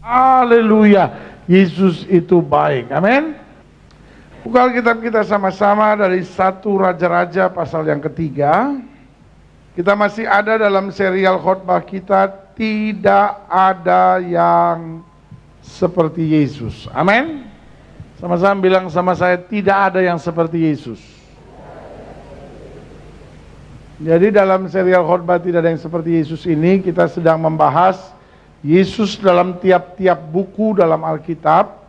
Haleluya, Yesus itu baik. Amin. Buka Alkitab kita sama-sama dari 1 Raja-Raja pasal yang ketiga. Kita masih ada dalam serial khotbah kita, tidak ada yang seperti Yesus. Amin. Sama-sama bilang sama saya, tidak ada yang seperti Yesus. Jadi dalam serial khotbah tidak ada yang seperti Yesus ini, kita sedang membahas Yesus dalam tiap-tiap buku dalam Alkitab.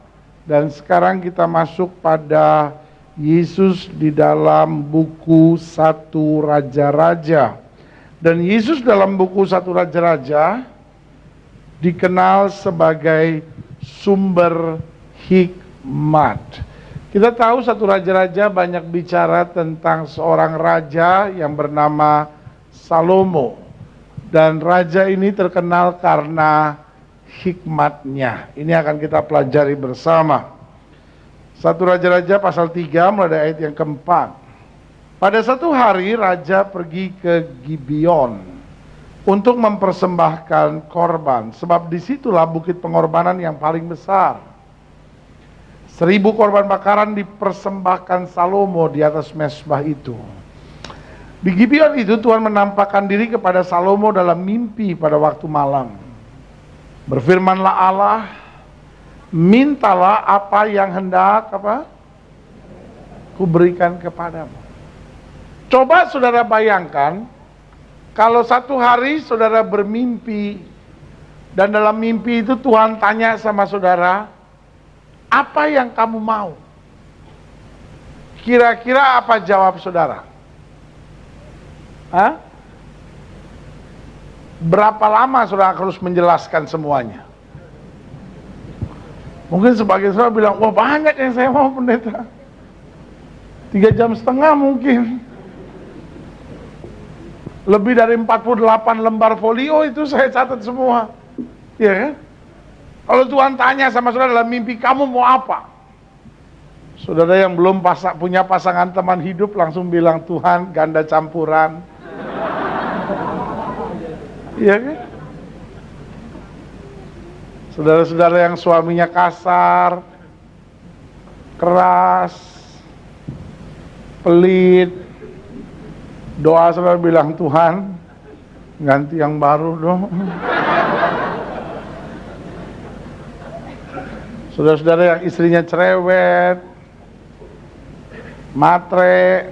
Dan sekarang kita masuk pada Yesus di dalam buku 1 Raja-Raja. Dan Yesus dalam buku 1 Raja-Raja dikenal sebagai sumber hikmat. Kita tahu 1 Raja-Raja banyak bicara tentang seorang raja yang bernama Salomo. Dan raja ini terkenal karena hikmatnya. Ini akan kita pelajari bersama. 1 Raja-Raja pasal 3 mulai dari ayat yang keempat. Pada satu hari raja pergi ke Gibeon untuk mempersembahkan korban, sebab disitulah bukit pengorbanan yang paling besar. 1000 korban bakaran dipersembahkan Salomo di atas mezbah itu. Di Gibeon itu Tuhan menampakkan diri kepada Salomo dalam mimpi pada waktu malam. Berfirmanlah Allah, mintalah apa yang hendak kuberikan kepadamu. Coba saudara bayangkan, kalau satu hari saudara bermimpi, dan dalam mimpi itu Tuhan tanya sama saudara, apa yang kamu mau? Kira-kira apa jawab saudara? Hah? Berapa lama saudara harus menjelaskan semuanya? Mungkin sebagian saudara bilang, wah banyak yang saya mau pendeta. 3,5 jam mungkin. Lebih dari 48 lembar folio itu saya catat semua. Iya kan? Kalau Tuhan tanya sama saudara dalam mimpi, kamu mau apa? Saudara yang belum punya pasangan teman hidup langsung bilang, Tuhan ganda campuran. Iya kan? Saudara-saudara yang suaminya kasar, keras, pelit, doa saudara bilang, Tuhan ganti yang baru dong. Saudara-saudara yang istrinya cerewet, matre,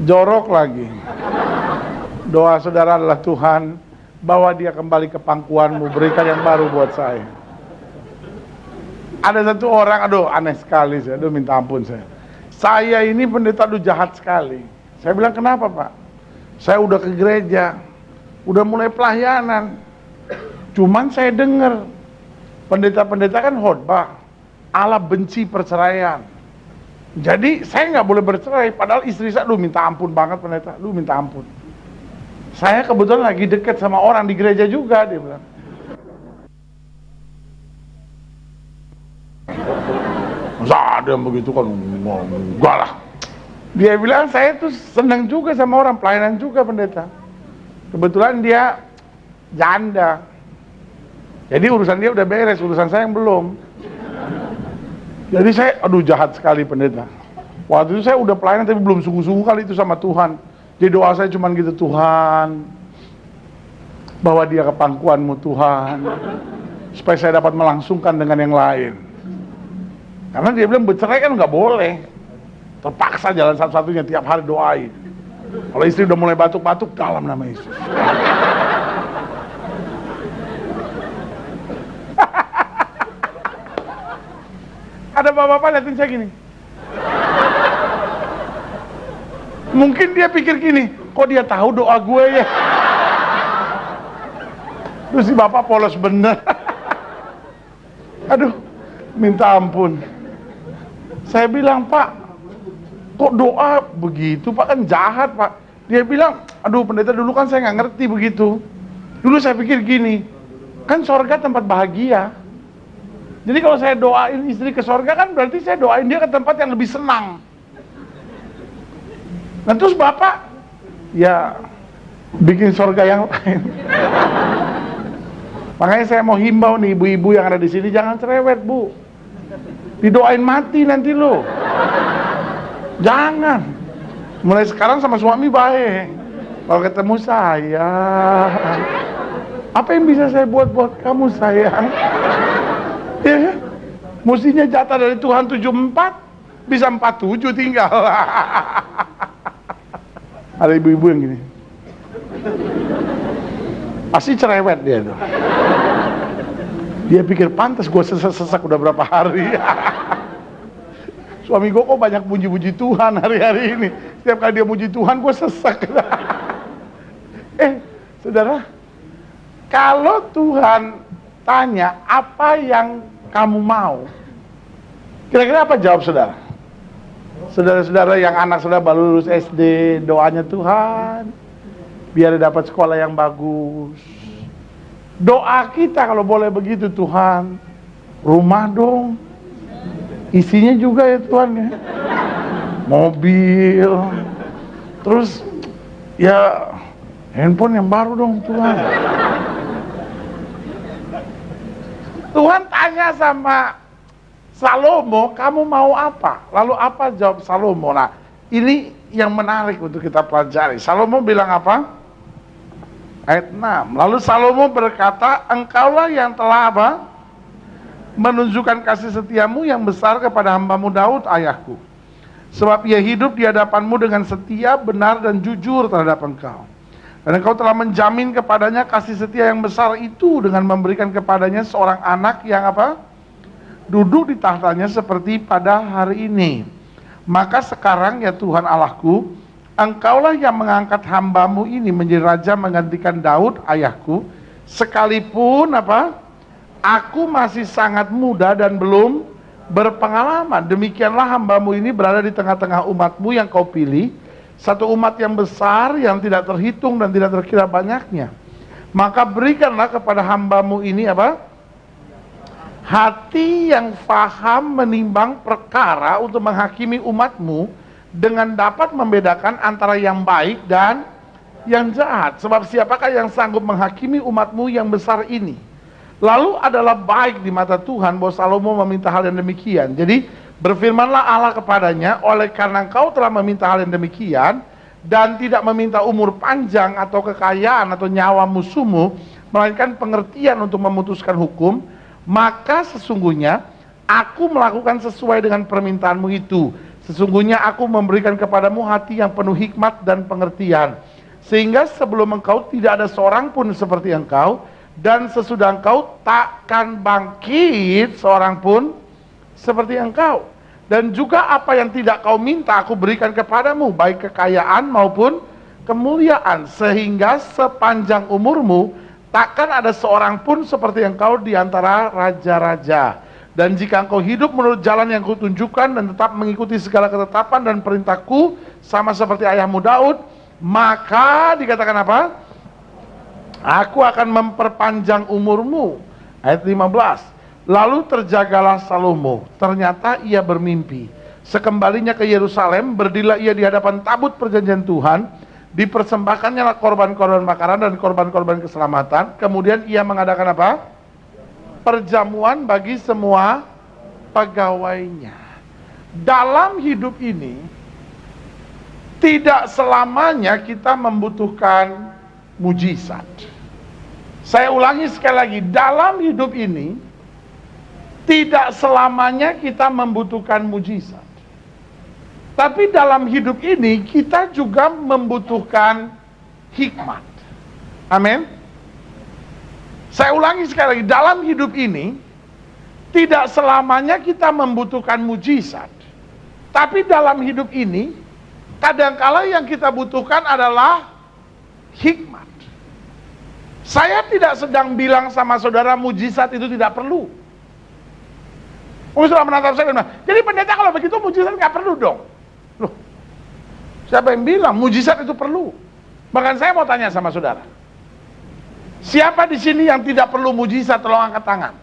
jorok lagi, doa saudara adalah, Tuhan bawa dia kembali ke pangkuanmu, berikan yang baru buat saya. Ada satu orang, aduh aneh sekali saya, aduh minta ampun saya ini pendeta aduh jahat sekali. Saya bilang, kenapa Pak? Saya udah ke gereja, udah mulai pelayanan, cuman saya dengar pendeta-pendeta kan khotbah, Allah benci perceraian. Jadi saya nggak boleh bercerai, padahal istri saya, aduh minta ampun banget pendeta, aduh minta ampun. Saya kebetulan lagi dekat sama orang di gereja juga, dia bilang. Masa ada yang begitu kan? Enggak lah. Dia bilang, saya tuh senang juga sama orang, pelayanan juga pendeta. Kebetulan dia janda. Jadi urusan dia udah beres, urusan saya yang belum. Jadi saya, aduh jahat sekali pendeta. Waktu itu saya udah pelayanan tapi belum sungguh-sungguh kali itu sama Tuhan. Jadi doa saya cuma gitu, Tuhan bawa dia ke pangkuanmu Tuhan, supaya saya dapat melangsungkan dengan yang lain. Karena dia bilang bercerai kan nggak boleh, terpaksa jalan satu-satunya tiap hari doain. Kalau istri udah mulai batuk-batuk, dalam nama Yesus. Ada bapak-bapak liatin saya gini. Mungkin dia pikir gini, kok dia tahu doa gue ya? Terus si bapak polos bener. Aduh, minta ampun. Saya bilang, Pak, kok doa begitu Pak, kan jahat Pak. Dia bilang, aduh pendeta dulu kan saya nggak ngerti begitu. Dulu saya pikir gini, kan sorga tempat bahagia. Jadi kalau saya doain istri ke sorga kan berarti saya doain dia ke tempat yang lebih senang. Nah terus bapak, ya bikin sorga yang lain. Makanya saya mau himbau nih ibu-ibu yang ada di sini, jangan cerewet bu. Didoain mati nanti lo. Jangan. Mulai sekarang sama suami baik. Kalau ketemu saya, apa yang bisa saya buat buat kamu sayang? Ya, mestinya jatah dari Tuhan 74, bisa 47 tinggal. Ada ibu-ibu yang gini. Pasti cerewet dia tuh. Dia pikir pantas gue sesak udah berapa hari. Suami gue kok banyak puji-puji Tuhan hari-hari ini. Setiap kali dia puji Tuhan gue sesak. Saudara, kalau Tuhan tanya apa yang kamu mau, kira-kira apa jawab saudara? Saudara-saudara yang anak saudara baru lulus SD, doanya Tuhan biar dapat sekolah yang bagus. Doa kita kalau boleh begitu, Tuhan, rumah dong, isinya juga ya Tuhan ya, mobil, terus ya handphone yang baru dong Tuhan. Tuhan tanya sama Salomo, kamu mau apa? Lalu apa jawab Salomo? Nah, ini yang menarik untuk kita pelajari. Salomo bilang apa? Ayat 6. Lalu Salomo berkata, engkaulah yang telah apa? Menunjukkan kasih setiamu yang besar kepada hambamu Daud ayahku. Sebab ia hidup di hadapanmu dengan setia, benar dan jujur terhadap engkau. Dan engkau telah menjamin kepadanya kasih setia yang besar itu dengan memberikan kepadanya seorang anak yang apa? Duduk di tahtanya seperti pada hari ini. Maka sekarang ya Tuhan Allahku, engkaulah yang mengangkat hambamu ini menjadi raja menggantikan Daud ayahku, sekalipun apa? Aku masih sangat muda dan belum berpengalaman. Demikianlah hambamu ini berada di tengah-tengah umatmu yang kau pilih, satu umat yang besar yang tidak terhitung dan tidak terkira banyaknya. Maka berikanlah kepada hambamu ini apa? Hati yang faham menimbang perkara untuk menghakimi umatmu dengan dapat membedakan antara yang baik dan yang jahat. Sebab siapakah yang sanggup menghakimi umatmu yang besar ini? Lalu adalah baik di mata Tuhan bahwa Salomo meminta hal yang demikian. Jadi berfirmanlah Allah kepadanya, oleh karena engkau telah meminta hal yang demikian dan tidak meminta umur panjang atau kekayaan atau nyawa musuhmu, melainkan pengertian untuk memutuskan hukum, maka sesungguhnya aku melakukan sesuai dengan permintaanmu itu. Sesungguhnya aku memberikan kepadamu hati yang penuh hikmat dan pengertian, sehingga sebelum engkau tidak ada seorang pun seperti engkau, dan sesudah engkau takkan bangkit seorang pun seperti engkau. Dan juga apa yang tidak kau minta aku berikan kepadamu, baik kekayaan maupun kemuliaan, sehingga sepanjang umurmu takkan ada seorang pun seperti engkau di antara raja-raja. Dan jika engkau hidup menurut jalan yang kutunjukkan dan tetap mengikuti segala ketetapan dan perintahku sama seperti ayahmu Daud, maka dikatakan apa? Aku akan memperpanjang umurmu. Ayat 15. Lalu terjagalah Salomo, ternyata ia bermimpi. Sekembalinya ke Yerusalem, berdirilah ia di hadapan tabut perjanjian Tuhan, dipersembahkannya korban-korban bakaran dan korban-korban keselamatan. Kemudian ia mengadakan apa? Perjamuan bagi semua pegawainya. Dalam hidup ini tidak selamanya kita membutuhkan mujizat. Saya ulangi sekali lagi, dalam hidup ini tidak selamanya kita membutuhkan mujizat. Tapi dalam hidup ini kita juga membutuhkan hikmat. Amin. Saya ulangi sekali lagi, dalam hidup ini tidak selamanya kita membutuhkan mujizat. Tapi dalam hidup ini kadangkala yang kita butuhkan adalah hikmat. Saya tidak sedang bilang sama saudara mujizat itu tidak perlu. Saudara menatap saya bilang, jadi pendeta kalau begitu mujizat nggak perlu dong. Loh, siapa yang bilang mujizat itu perlu? Bahkan saya mau tanya sama saudara, siapa di sini yang tidak perlu mujizat? Tolong angkat tangan.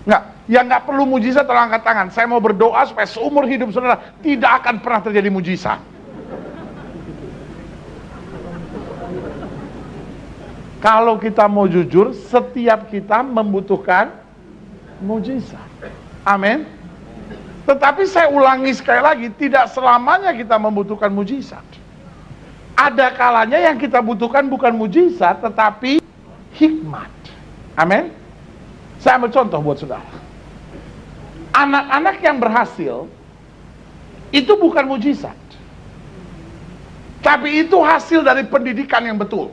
Nggak, yang nggak perlu mujizat tolong angkat tangan. Saya mau berdoa supaya seumur hidup saudara tidak akan pernah terjadi mujizat. Kalau kita mau jujur, setiap kita membutuhkan mujizat. Amin. Tetapi saya ulangi sekali lagi, tidak selamanya kita membutuhkan mujizat. Ada kalanya yang kita butuhkan bukan mujizat, tetapi hikmat. Amin. Saya ambil contoh buat saudara. Anak-anak yang berhasil, itu bukan mujizat. Tapi itu hasil dari pendidikan yang betul.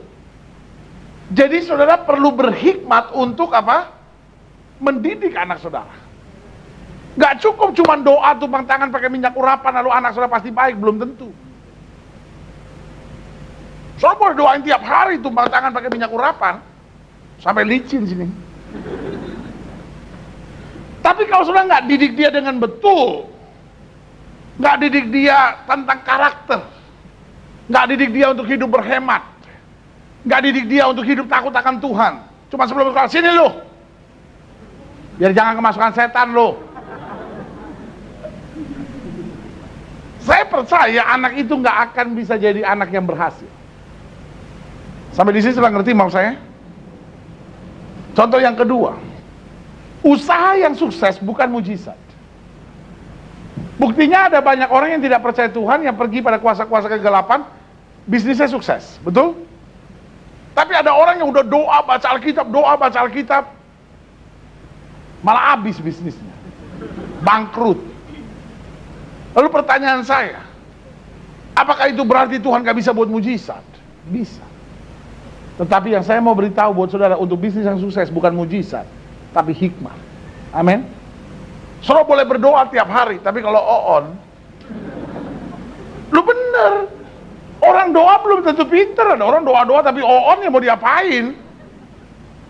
Jadi saudara perlu berhikmat untuk apa? Mendidik anak saudara. Gak cukup cuma doa tumpang tangan pakai minyak urapan lalu anak saudara pasti baik, belum tentu. Saudara boleh doain tiap hari tumpang tangan pakai minyak urapan sampai licin sini. Tapi kalau saudara nggak didik dia dengan betul, nggak didik dia tentang karakter, nggak didik dia untuk hidup berhemat, nggak didik dia untuk hidup takut akan Tuhan, cuma sebelum berkata, sini lo, biar jangan kemasukan setan lo. Saya percaya anak itu nggak akan bisa jadi anak yang berhasil. Sampai di sini sudah ngerti mau saya? Contoh yang kedua, usaha yang sukses bukan mujizat. Buktinya ada banyak orang yang tidak percaya Tuhan yang pergi pada kuasa-kuasa kegelapan, bisnisnya sukses, betul? Tapi ada orang yang udah doa baca Alkitab, malah habis bisnisnya, bangkrut. Lalu pertanyaan saya, apakah itu berarti Tuhan gak bisa buat mujizat? Bisa. Tetapi yang saya mau beritahu buat saudara, untuk bisnis yang sukses bukan mujizat, tapi hikmah. Amin. Saudara boleh berdoa tiap hari, tapi kalau oon, lu bener. Orang doa belum tentu pinter, ada orang doa-doa tapi oon yang mau diapain?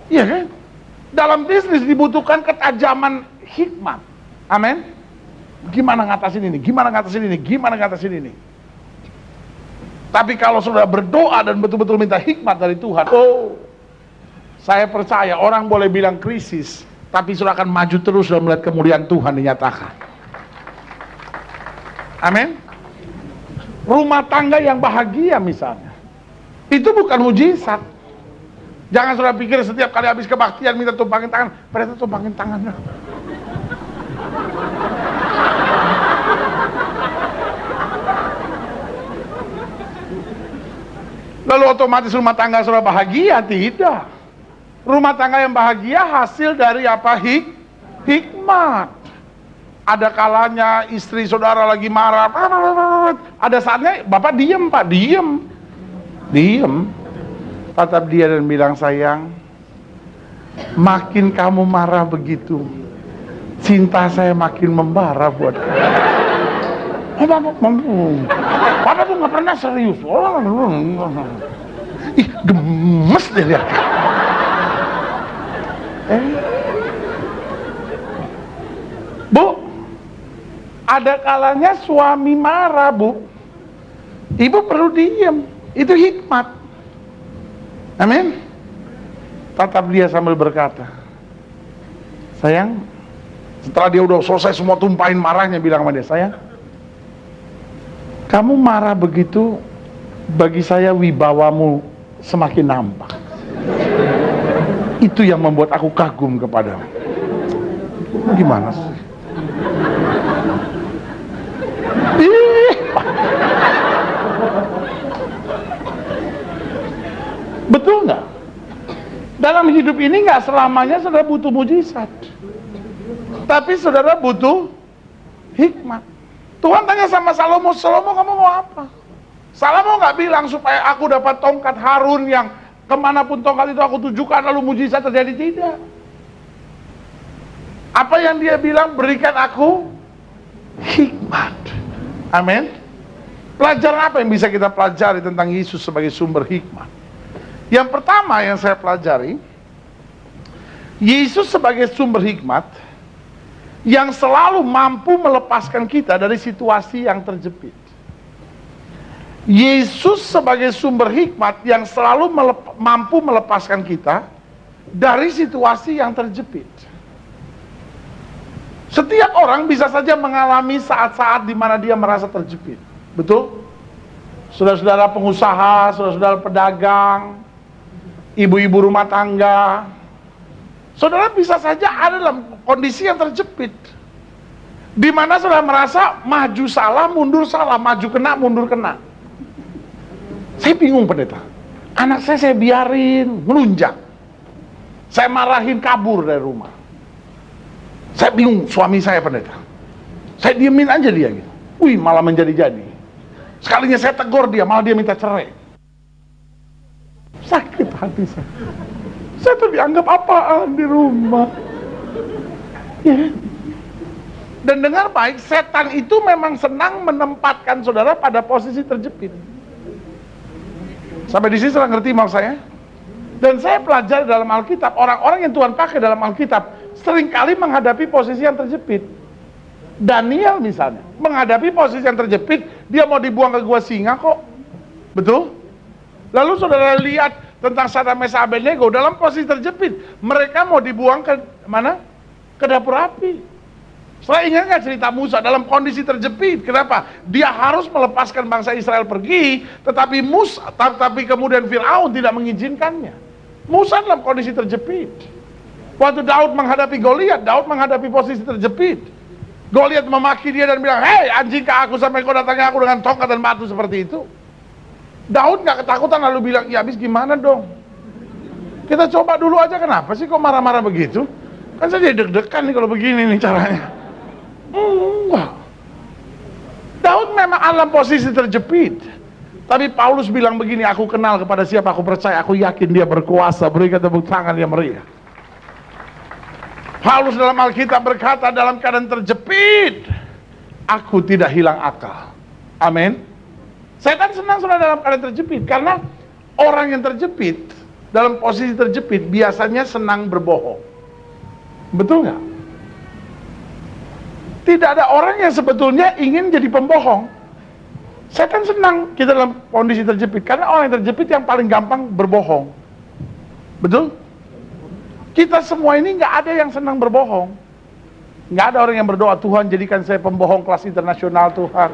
Iya kan? Dalam bisnis dibutuhkan ketajaman hikmat. Amin. Gimana ngatasin ini? Gimana ngatasin ini? Gimana ngatasin ini? Tapi kalau saudara berdoa dan betul-betul minta hikmat dari Tuhan, oh, saya percaya orang boleh bilang krisis, tapi saudara akan maju terus dan melihat kemuliaan Tuhan dinyatakan. Amin. Rumah tangga yang bahagia misalnya, itu bukan mujizat. Jangan saudara pikir setiap kali habis kebaktian minta tumpangin tangan, pada tumpangin tangannya. Lalu otomatis rumah tangga saudara bahagia? Tidak. Rumah tangga yang bahagia hasil dari apa? Hikmat. Ada kalanya istri saudara lagi marah, ada saatnya bapak diem, pak, diem, tatap dia dan bilang, sayang, makin kamu marah begitu, cinta saya makin membara buat kamu. Bapak tuh nggak pernah serius. Ih, gemes deh lihat. Bu, ada kalanya suami marah, bu. Ibu perlu diem. Itu hikmat. Amin. Tatap dia sambil berkata, sayang, setelah dia udah selesai semua tumpahin marahnya, bilang sama dia, sayang, kamu marah begitu, bagi saya wibawamu semakin nampak. Itu yang membuat aku kagum kepadamu. Gimana sih? Betul nggak? Dalam hidup ini nggak selamanya saudara butuh mujizat, tapi saudara butuh hikmat. Tuhan tanya sama Salomo, Salomo kamu mau apa? Salomo nggak bilang supaya aku dapat tongkat Harun yang kemanapun tongkat itu aku tujukan lalu mujizat terjadi, tidak. Apa yang dia bilang? Berikan aku hikmat. Amin. Pelajaran apa yang bisa kita pelajari tentang Yesus sebagai sumber hikmat? Yang pertama yang saya pelajari, Yesus sebagai sumber hikmat yang selalu mampu melepaskan kita dari situasi yang terjepit. Yesus sebagai sumber hikmat yang selalu mampu melepaskan kita dari situasi yang terjepit. Setiap orang bisa saja mengalami saat-saat di mana dia merasa terjepit. Betul? Saudara-saudara pengusaha, saudara-saudara pedagang, ibu-ibu rumah tangga. Saudara bisa saja ada dalam kondisi yang terjepit, di mana saudara merasa maju salah, mundur salah, maju kena, mundur kena. Saya bingung pendeta, anak saya biarin melunjak, saya marahin kabur dari rumah. Saya bingung suami saya pendeta, saya diemin aja dia gitu. Wih, malah menjadi-jadi. Sekalinya saya tegur dia, malah dia minta cerai. Sakit hati saya. Saya tuh dianggap apaan di rumah. Ya. Dan dengar baik, setan itu memang senang menempatkan saudara pada posisi terjepit. Sampai di sini saudara ngerti maksud saya? Dan saya pelajari dalam Alkitab, orang-orang yang Tuhan pakai dalam Alkitab seringkali menghadapi posisi yang terjepit. Daniel misalnya, menghadapi posisi yang terjepit, dia mau dibuang ke gua singa kok. Betul? Lalu saudara lihat tentang Sadrak Mesak Abednego dalam posisi terjepit, mereka mau dibuang ke mana? Ke dapur api. Saya ingat nggak cerita Musa dalam kondisi terjepit? Kenapa? Dia harus melepaskan bangsa Israel pergi, tapi kemudian Firaun tidak mengizinkannya. Musa dalam kondisi terjepit. Waktu Daud menghadapi Goliat, Daud menghadapi posisi terjepit. Goliat memaki dia dan bilang, "Hei, anjingkah aku sampai kau datangi aku dengan tongkat dan batu seperti itu?" Daud nggak ketakutan lalu bilang, "Ya habis gimana dong? Kita coba dulu aja, kenapa sih kok marah-marah begitu? Kan saya jadi deg-degan nih kalau begini nih caranya." Enggak. Daud memang dalam posisi terjepit. Tapi Paulus bilang begini, "Aku kenal kepada siapa aku percaya, aku yakin dia berkuasa." Berikan tepuk tangan yang meriah. Paulus dalam Alkitab berkata dalam keadaan terjepit, "Aku tidak hilang akal." Amin. Saya kan senang saudara dalam keadaan terjepit, karena orang yang terjepit, dalam posisi terjepit, biasanya senang berbohong. Betul nggak? Tidak ada orang yang sebetulnya ingin jadi pembohong. Saya kan senang kita dalam kondisi terjepit, karena orang yang terjepit yang paling gampang berbohong. Betul? Kita semua ini nggak ada yang senang berbohong. Nggak ada orang yang berdoa, "Tuhan jadikan saya pembohong kelas internasional Tuhan."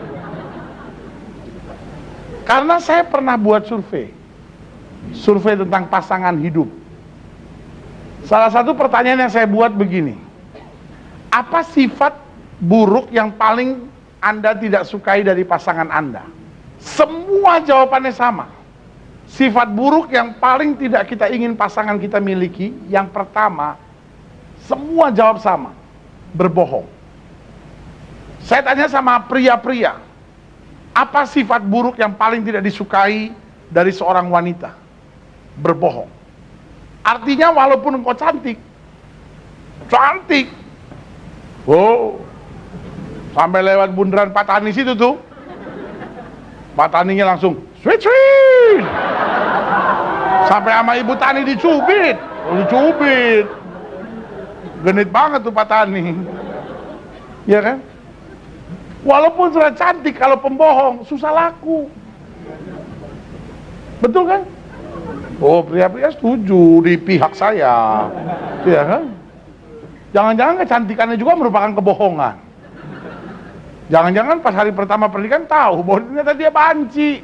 Karena saya pernah buat survei tentang pasangan hidup. Salah satu pertanyaan yang saya buat begini, apa sifat buruk yang paling Anda tidak sukai dari pasangan Anda? Semua jawabannya sama. Sifat buruk yang paling tidak kita ingin pasangan kita miliki, yang pertama, semua jawab sama, berbohong. Saya tanya sama pria-pria, apa sifat buruk yang paling tidak disukai dari seorang wanita? Berbohong. Artinya walaupun engkau cantik, sampai lewat bundaran Pak Tani situ tuh, Pak Taninya langsung sweet, sampai sama Ibu Tani dicubit, genit banget tuh Pak Tani, ya kan? Walaupun sudah cantik, kalau pembohong susah laku. Betul kan? Oh, pria-pria setuju di pihak saya, ya kan? Jangan-jangan kecantikannya juga merupakan kebohongan. Jangan-jangan pas hari pertama pernikahan tahu bahwa ternyata dia banci.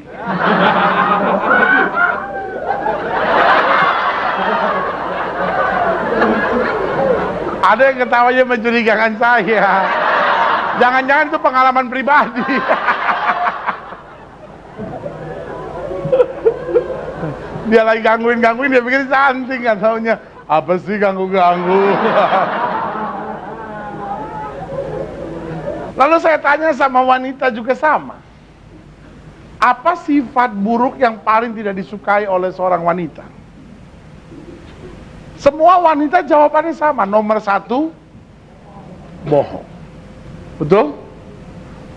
Ada yang ketawanya mencurigakan saya. Jangan-jangan itu pengalaman pribadi. Dia lagi gangguin, dia pikir cantik, nggak taunya apa sih ganggu-ganggu. Lalu saya tanya sama wanita juga sama. Apa sifat buruk yang paling tidak disukai oleh seorang wanita? Semua wanita jawabannya sama. Nomor 1, bohong. Betul?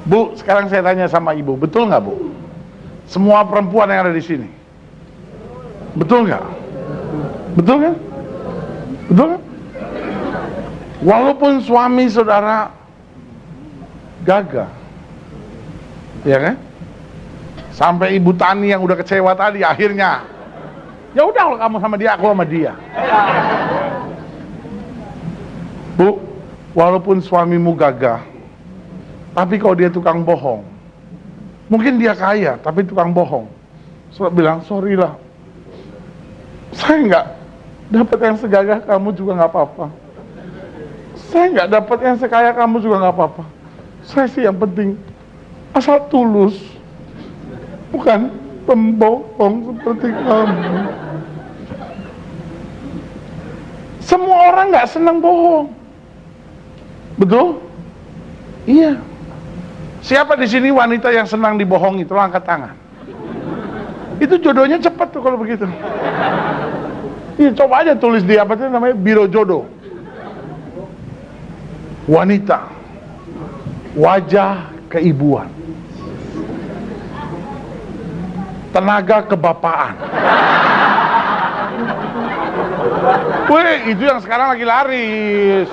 Bu, sekarang saya tanya sama ibu, betul nggak Bu? Semua perempuan yang ada di sini, betul nggak? Betul kan? Betul kan? Walaupun suami saudara gagah, ya kan? Sampai Ibu Tani yang udah kecewa tadi, akhirnya, ya udah kalau kamu sama dia, aku sama dia. Bu, walaupun suamimu gagah, tapi kalau dia tukang bohong, mungkin dia kaya, tapi tukang bohong, bilang, sorry lah, Saya nggak dapat yang segagah kamu juga nggak apa-apa. Saya nggak dapat yang sekaya kamu juga nggak apa-apa. Saya sih yang penting asal tulus, bukan pembohong seperti kamu. Semua orang nggak senang bohong, betul? Iya. Siapa di sini wanita yang senang dibohongi? Tolong angkat tangan. Itu jodohnya cepat tuh kalau begitu. Iya, coba aja tulis di apa itu namanya, biro jodoh. Wanita, wajah keibuan, tenaga kebapaan. Wih, itu yang sekarang lagi laris,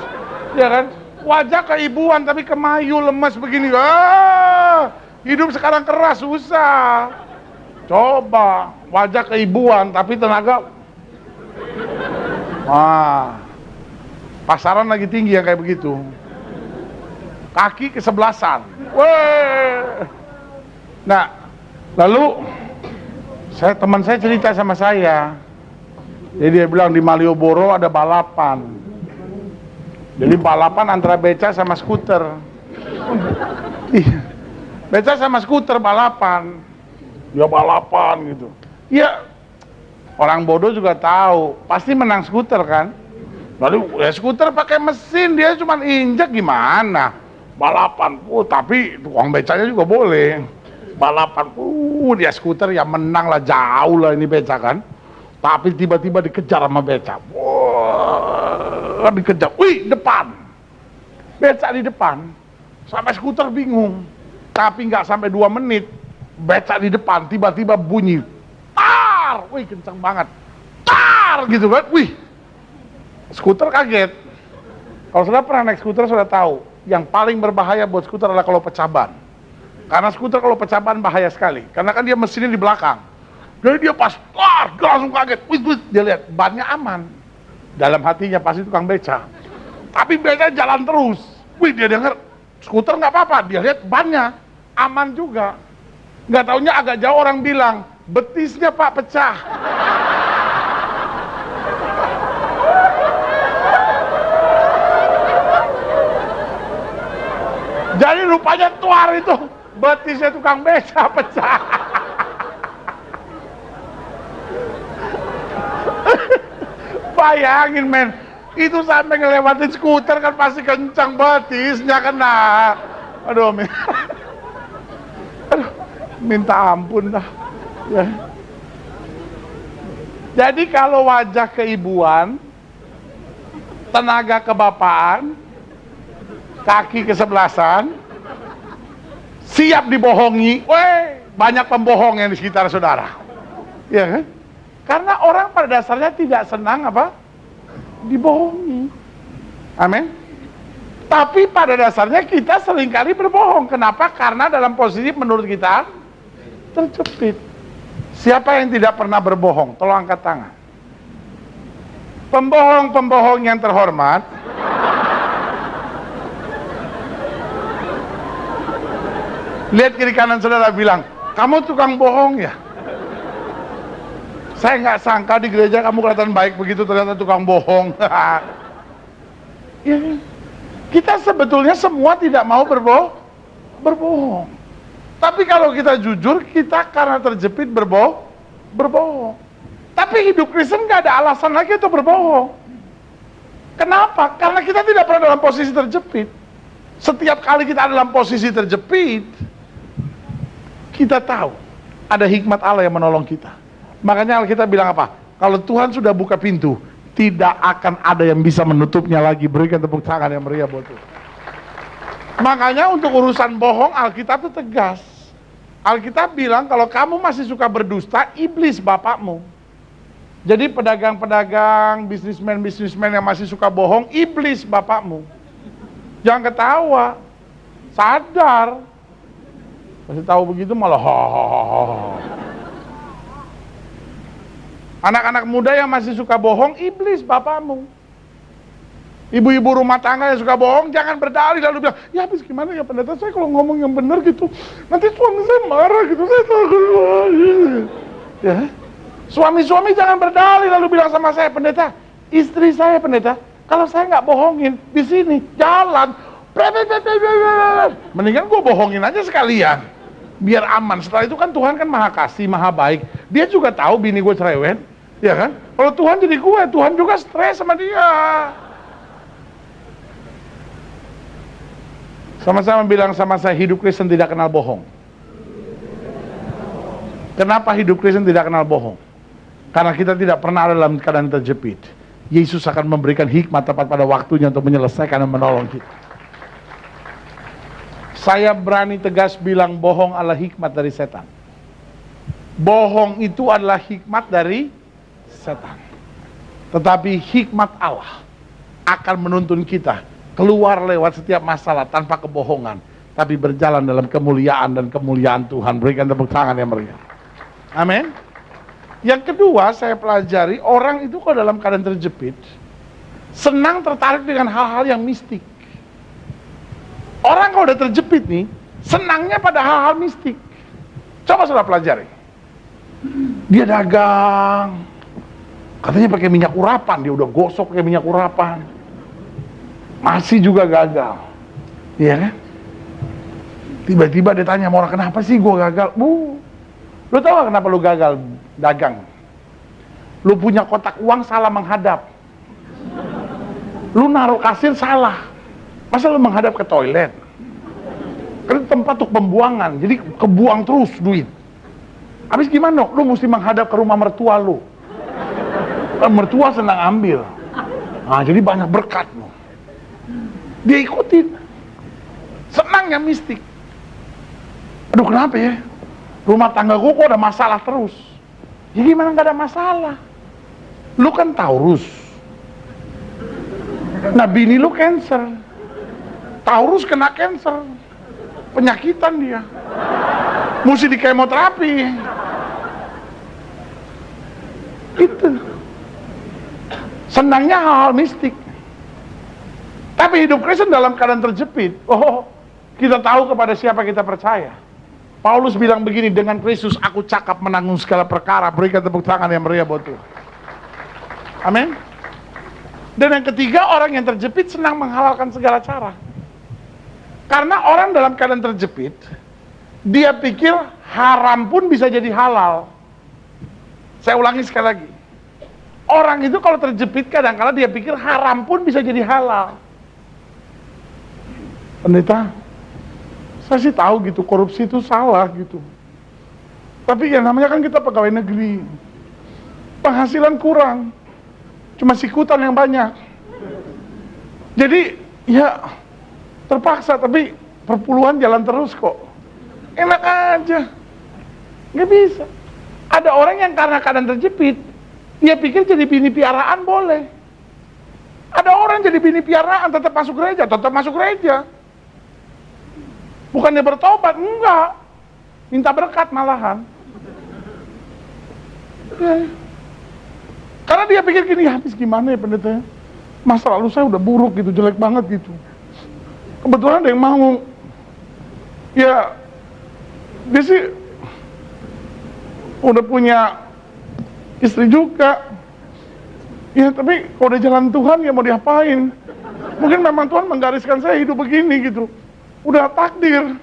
ya kan? Wajah keibuan tapi kemayu, lemas begini. Hidup sekarang keras, susah. Coba wajah keibuan tapi tenaga. Pasaran lagi tinggi yang kayak begitu. Kaki kesebelasan. Weh. Nah, lalu teman saya cerita sama saya. Jadi dia bilang di Malioboro ada balapan. Jadi balapan antara beca sama skuter. Beca sama skuter balapan. Dia balapan gitu. Ya, orang bodoh juga tahu, pasti menang skuter kan. Lalu ya skuter pakai mesin, dia cuma injek gimana? Balapan, tapi tukang becanya juga boleh. Balapan, dia skuter ya menang lah, jauh lah ini beca kan. Tapi tiba-tiba dikejar sama beca. Wah, dikejar. Wih, depan. Beca di depan. Sampai skuter bingung. Tapi nggak sampai 2 menit, beca di depan tiba-tiba bunyi. Tar! Wih, kencang banget. Tar! Gitu kan. Wih. Skuter kaget. Kalau sudah pernah naik skuter sudah tahu, yang paling berbahaya buat skuter adalah kalau pecah ban. Karena skuter kalau pecah ban bahaya sekali. Karena kan dia mesinnya di belakang. Jadi dia pas, dia langsung kaget. Wih, dia lihat bannya aman. Dalam hatinya pasti tukang beca. Tapi beca jalan terus. Wih, dia dengar skuter nggak apa-apa. Dia lihat bannya aman juga. Nggak taunya agak jauh orang bilang, betisnya Pak pecah. Jadi rupanya tuar itu betisnya tukang beca pecah. Bayangin men, itu sampai ngelewatin skuter kan pasti kencang betisnya kena. Aduh, minta ampun dah. Ya. Jadi kalau wajah keibuan, tenaga kebapaan, kaki kesebelasan, siap dibohongi. Weh, banyak pembohong yang di sekitar saudara. Ya kan? Karena orang pada dasarnya tidak senang apa? Dibohongi. Amin. Tapi pada dasarnya kita seringkali berbohong. Kenapa? Karena dalam posisi menurut kita terjepit. Siapa yang tidak pernah berbohong? Tolong angkat tangan. Pembohong-pembohong yang terhormat, lihat kiri kanan saudara, bilang, kamu tukang bohong ya? Saya nggak sangka di gereja kamu kelihatan baik begitu, ternyata tukang bohong. Ya, kita sebetulnya semua tidak mau berbohong. Tapi kalau kita jujur, kita karena terjepit berbohong. Tapi hidup Kristen nggak ada alasan lagi untuk berbohong. Kenapa? Karena kita tidak pernah dalam posisi terjepit. Setiap kali kita dalam posisi terjepit, kita tahu ada hikmat Allah yang menolong kita. Makanya Alkitab bilang apa? Kalau Tuhan sudah buka pintu, tidak akan ada yang bisa menutupnya lagi. Berikan tepuk tangan yang meriah buat Tuhan. Makanya untuk urusan bohong, Alkitab itu tegas. Alkitab bilang kalau kamu masih suka berdusta, iblis bapakmu. Jadi pedagang-pedagang, bisnismen-bisnismen yang masih suka bohong, iblis bapakmu. Jangan ketawa, sadar. Masih tahu begitu malah Anak-anak muda yang masih suka bohong, iblis bapakmu. Ibu-ibu rumah tangga yang suka bohong, jangan berdalih lalu bilang, ya habis gimana ya pendeta, saya kalau ngomong yang benar gitu, nanti suami saya marah gitu, saya takut. Ya, Suami-suami jangan berdalih lalu bilang sama saya, pendeta, istri saya pendeta, kalau saya nggak bohongin di sini jalan, mendingan gue bohongin aja sekalian, biar aman. Setelah itu kan Tuhan kan maha kasih, maha baik. Dia juga tahu bini gue cerewet, ya kan? Kalau Tuhan jadi gue, Tuhan juga stres sama dia. Sama-sama bilang sama saya, hidup Kristen tidak kenal bohong. Kenapa hidup Kristen tidak kenal bohong? Karena kita tidak pernah ada dalam keadaan terjepit. Yesus akan memberikan hikmat tepat pada waktunya untuk menyelesaikan dan menolong kita. Saya berani tegas bilang bohong adalah hikmat dari setan. Bohong itu adalah hikmat dari setan. Tetapi hikmat Allah akan menuntun kita keluar lewat setiap masalah tanpa kebohongan, tapi berjalan dalam kemuliaan dan kemuliaan Tuhan. Berikan tepuk tangan yang meriah. Amin. Yang kedua, saya pelajari orang itu kalau dalam keadaan terjepit senang tertarik dengan hal-hal yang mistik. Orang kalau udah terjepit nih senangnya pada hal-hal mistik. Coba saudara pelajari. Dia dagang, katanya pakai minyak urapan, dia udah gosok pakai minyak urapan, masih juga gagal, iya kan? Tiba-tiba dia tanya sama orang, kenapa sih gue gagal? Lu tau gak kenapa lu gagal dagang? Lu punya kotak uang salah menghadap. Lu naruh kasir salah. Masa lu menghadap ke toilet? Kan tempat untuk pembuangan, jadi kebuang terus duit. Habis gimana? Lu mesti menghadap ke rumah mertua lu. Mertua senang ambil. Nah, jadi banyak berkat lu. Dia ikutin. Senangnya mistik. Aduh, kenapa ya? Rumah tangga gue kok ada masalah terus. Ya gimana gak ada masalah? Lu kan Taurus. Nah, bini lu Cancer. Taurus kena Cancer. Penyakitan dia. Mesti di kemoterapi. Itu. Senangnya hal-hal mistik. Tapi hidup Kristen dalam keadaan terjepit. Oh, kita tahu kepada siapa kita percaya. Paulus bilang begini, dengan Kristus aku cakap menanggung segala perkara. Berikan tepuk tangan yang meriah buat Tuhan. Amin. Dan yang ketiga, orang yang terjepit senang menghalalkan segala cara. Karena orang dalam keadaan terjepit, dia pikir haram pun bisa jadi halal. Saya ulangi sekali lagi. Orang itu kalau terjepit kadang-kadang dia pikir haram pun bisa jadi halal. Pendeta, saya sih tahu gitu, korupsi itu salah gitu. Tapi ya namanya kan kita pegawai negeri. Penghasilan kurang. Cuma sikutan yang banyak. Jadi ya terpaksa, tapi perpuluhan jalan terus kok. Enak aja. Nggak bisa. Ada orang yang karena keadaan terjepit, dia pikir jadi bini piaraan boleh. Ada orang jadi bini piaraan tetap masuk gereja. Bukannya bertobat, enggak. Minta berkat malahan. Ya. Karena dia pikir gini, habis gimana ya pendeta? Masa lalu saya udah buruk gitu, jelek banget gitu. Kebetulan ada yang mau. Ya, dia sih udah punya istri juga. Ya, tapi kalau udah jalan Tuhan ya mau diapain? Mungkin memang Tuhan menggariskan saya hidup begini gitu. Udah takdir,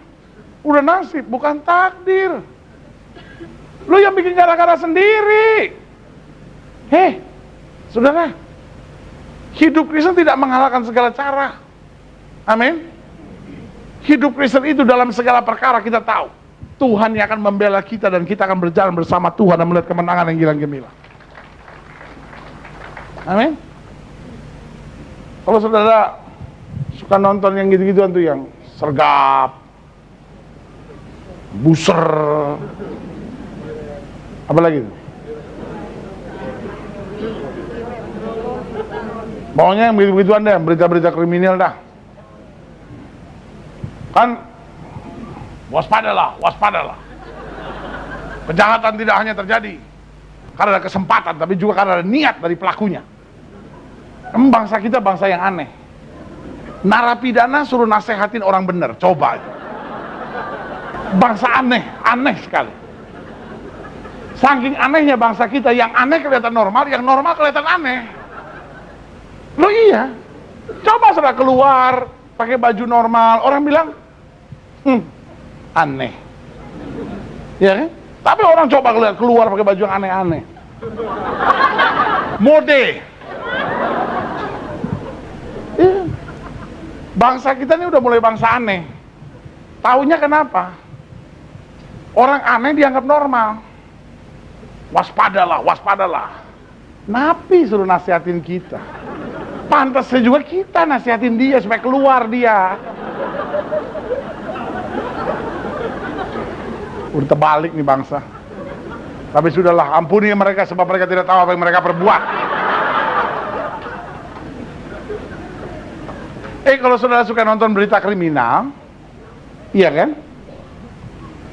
udah nasib, bukan takdir. Lu yang bikin gara-gara sendiri. Hei, saudara, hidup Kristen tidak menghalalkan segala cara. Amin. Hidup Kristen itu dalam segala perkara kita tahu Tuhan yang akan membela kita dan kita akan berjalan bersama Tuhan dan melihat kemenangan yang gilang gemilang. Amin. Kalau saudara suka nonton yang gitu-gituan tuh, yang sergap, buser, apa lagi tuh? Pokoknya yang begitu-begituan deh, berita-berita kriminal dah. Kan waspadalah. Kejahatan tidak hanya terjadi karena ada kesempatan, tapi juga karena ada niat dari pelakunya. Bangsa kita bangsa yang aneh. Narapidana suruh nasehatin orang benar, coba. Bangsa aneh sekali. Saking anehnya bangsa kita, yang aneh kelihatan normal, yang normal kelihatan aneh. Loh iya, coba sudah keluar pakai baju normal, orang bilang aneh, ya kan? Tapi orang coba keluar pakai baju yang aneh-aneh, mode. Ya. Bangsa kita ini udah mulai bangsa aneh. Taunya kenapa? Orang aneh dianggap normal. Waspadalah, waspadalah. Nabi suruh nasihatin kita. Pantasnya juga kita nasihatin dia supaya keluar dia. Udah terbalik nih bangsa. Tapi sudahlah, ampuni mereka sebab mereka tidak tahu apa yang mereka perbuat. Kalau saudara suka nonton berita kriminal, iya kan?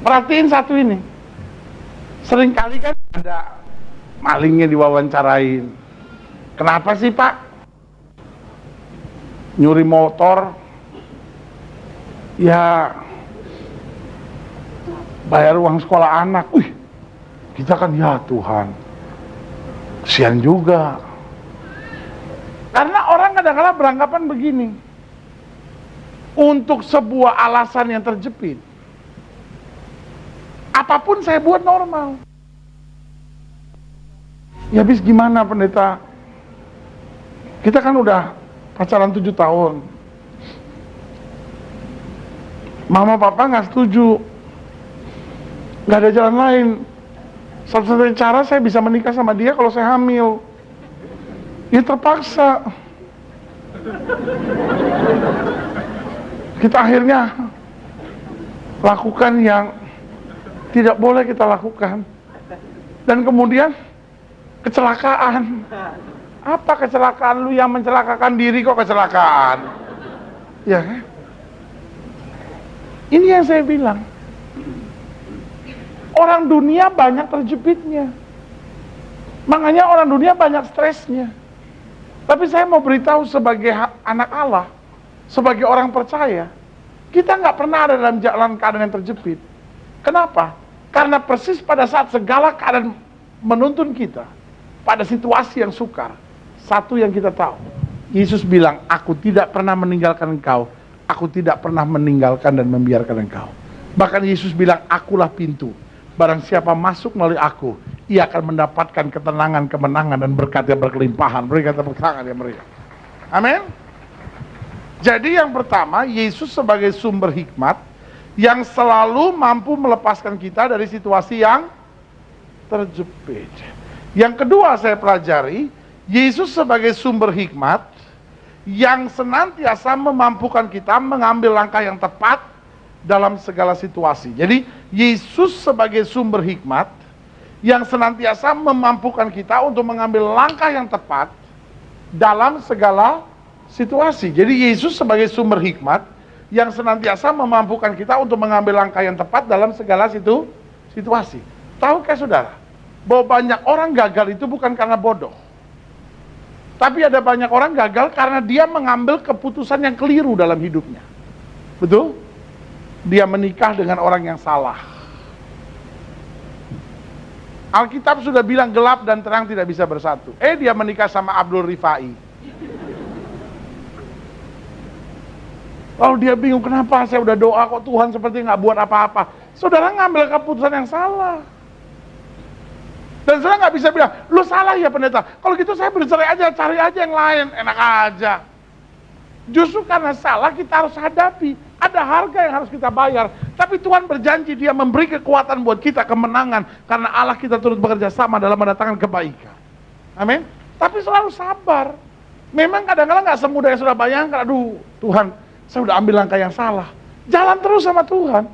Perhatiin satu ini. Seringkali kan ada malingnya diwawancarain. Kenapa sih Pak? Nyuri motor, ya bayar uang sekolah anak. Wih, kita kan ya Tuhan, kesian juga. Karena orang kadang-kadang beranggapan begini, untuk sebuah alasan yang terjepit, apapun saya buat normal. Ya habis gimana pendeta? Kita kan udah pacaran 7 tahun. Mama papa gak setuju. Gak ada jalan lain. Satu-satunya cara saya bisa menikah sama dia kalau saya hamil. Ya terpaksa. Kita akhirnya lakukan yang tidak boleh kita lakukan. Dan kemudian kecelakaan. Apa kecelakaan? Lu yang mencelakakan diri kok kecelakaan? Ya kan? Ini yang saya bilang. Orang dunia banyak terjepitnya. Makanya orang dunia banyak stresnya. Tapi saya mau beritahu sebagai anak Allah, sebagai orang percaya, kita nggak pernah ada dalam jalan keadaan yang terjepit. Kenapa? Karena persis pada saat segala keadaan menuntun kita pada situasi yang sukar, satu yang kita tahu, Yesus bilang, aku tidak pernah meninggalkan engkau, aku tidak pernah meninggalkan dan membiarkan engkau. Bahkan Yesus bilang, akulah pintu, barang siapa masuk melalui aku, ia akan mendapatkan ketenangan, kemenangan, dan berkat yang berkelimpahan. Beri kata tangan yang meriah. Amin. Jadi yang pertama, Yesus sebagai sumber hikmat yang selalu mampu melepaskan kita dari situasi yang terjepit. Yang kedua saya pelajari, Yesus sebagai sumber hikmat yang senantiasa memampukan kita mengambil langkah yang tepat dalam segala situasi. Jadi Yesus sebagai sumber hikmat yang senantiasa memampukan kita untuk mengambil langkah yang tepat dalam segala situasi. Jadi Yesus sebagai sumber hikmat yang senantiasa memampukan kita untuk mengambil langkah yang tepat dalam segala situasi. Tahukah saudara, bahwa banyak orang gagal itu bukan karena bodoh, tapi ada banyak orang gagal karena dia mengambil keputusan yang keliru dalam hidupnya. Betul? Dia menikah dengan orang yang salah. Alkitab sudah bilang gelap dan terang tidak bisa bersatu. Dia menikah sama Abdul Rifai. Lalu dia bingung, kenapa saya udah doa kok Tuhan seperti nggak buat apa-apa. Saudara ngambil keputusan yang salah. Dan saudara nggak bisa bilang, lu salah ya pendeta. Kalau gitu saya bercerai aja, cari aja yang lain, enak aja. Justru karena salah kita harus hadapi. Ada harga yang harus kita bayar. Tapi Tuhan berjanji dia memberi kekuatan buat kita, kemenangan. Karena Allah kita turut bekerja sama dalam mendatangkan kebaikan. Amin. Tapi selalu sabar. Memang kadang-kadang nggak semudah yang sudah bayangkan. Aduh Tuhan, saya udah ambil langkah yang salah. Jalan terus sama Tuhan.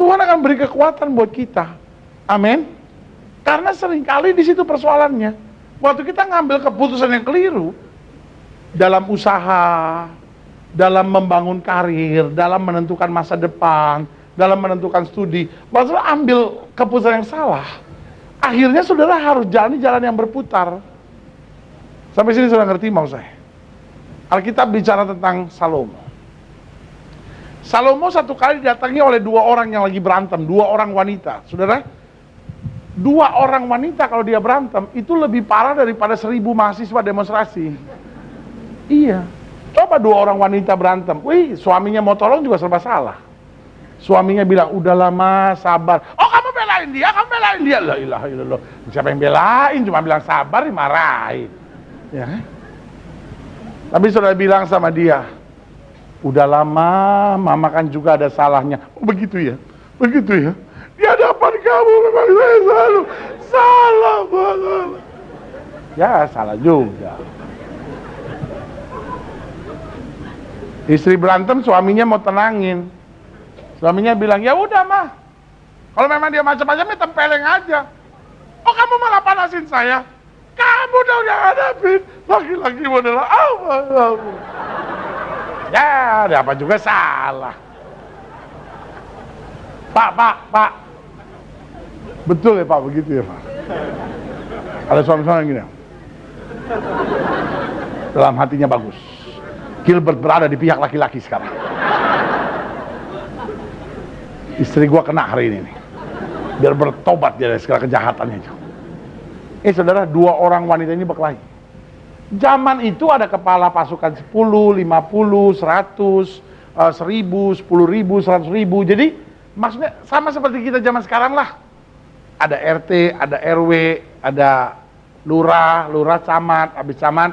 Tuhan akan beri kekuatan buat kita. Amin. Karena seringkali di situ persoalannya. Waktu kita ngambil keputusan yang keliru dalam usaha, dalam membangun karir, dalam menentukan masa depan, dalam menentukan studi, maksudnya ambil keputusan yang salah. Akhirnya saudara harus jalani jalan yang berputar. Sampai sini sudah ngerti mau saya? Alkitab bicara tentang Salomo. Salomo satu kali didatangi oleh 2 orang yang lagi berantem, 2 orang wanita. Saudara, 2 orang wanita kalau dia berantem itu lebih parah daripada 1000 mahasiswa demonstrasi. Iya. Coba 2 orang wanita berantem, wih, suaminya mau tolong juga serba salah. Suaminya bilang, udah lama sabar. Oh, kamu belain dia, kamu belain dia. La ilaha illallah. Siapa yang belain? Cuma bilang sabar, dimarahin. Ya kan? Tapi saudara bilang sama dia, udah lama, mama kan juga ada salahnya. Oh, begitu ya? Begitu ya? Di hadapan kamu memang saya selalu salah banget. Ya, salah juga. Istri berantem, suaminya mau tenangin. Suaminya bilang, ya udah mah, kalau memang dia macam-macam ya tempeleng aja. Oh, kamu malah panasin saya? Kamu dong yang hadapin. Laki-laki model apa? Ya, ada apa juga salah. Pak. Betul ya Pak, begitu ya Pak. Ada suami-suami yang gini. Dalam hatinya bagus. Gilbert berada di pihak laki-laki sekarang. Istri gua kena hari ini nih. Biar bertobat dia dari segala kejahatannya. Saudara, 2 orang wanita ini berkelahi. Zaman itu ada kepala pasukan 10, 50, 100, 1000, 10.000, 100.000. Jadi maksudnya sama seperti kita zaman sekarang lah. Ada RT, ada RW, ada lurah, camat, habis camat,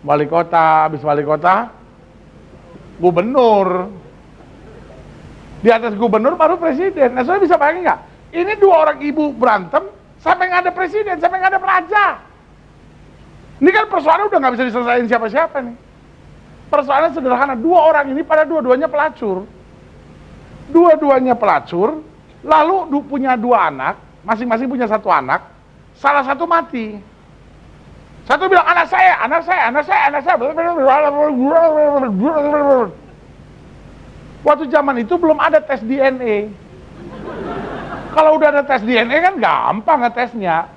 wali kota, habis wali kota, gubernur. Di atas gubernur baru presiden. Nah, saudara bisa bayangin nggak? Ini 2 orang ibu berantem sampai nggak ada presiden, sampai nggak ada raja. Ini kan persoalan udah nggak bisa diselesaikan siapa-siapa nih. Persoalan sederhana, 2 orang ini pada dua-duanya pelacur. Dua-duanya pelacur, lalu punya 2 anak, masing-masing punya 1 anak, salah satu mati. Satu bilang, anak saya. Waktu zaman itu belum ada tes DNA. Kalau udah ada tes DNA kan gampang ngetesnya.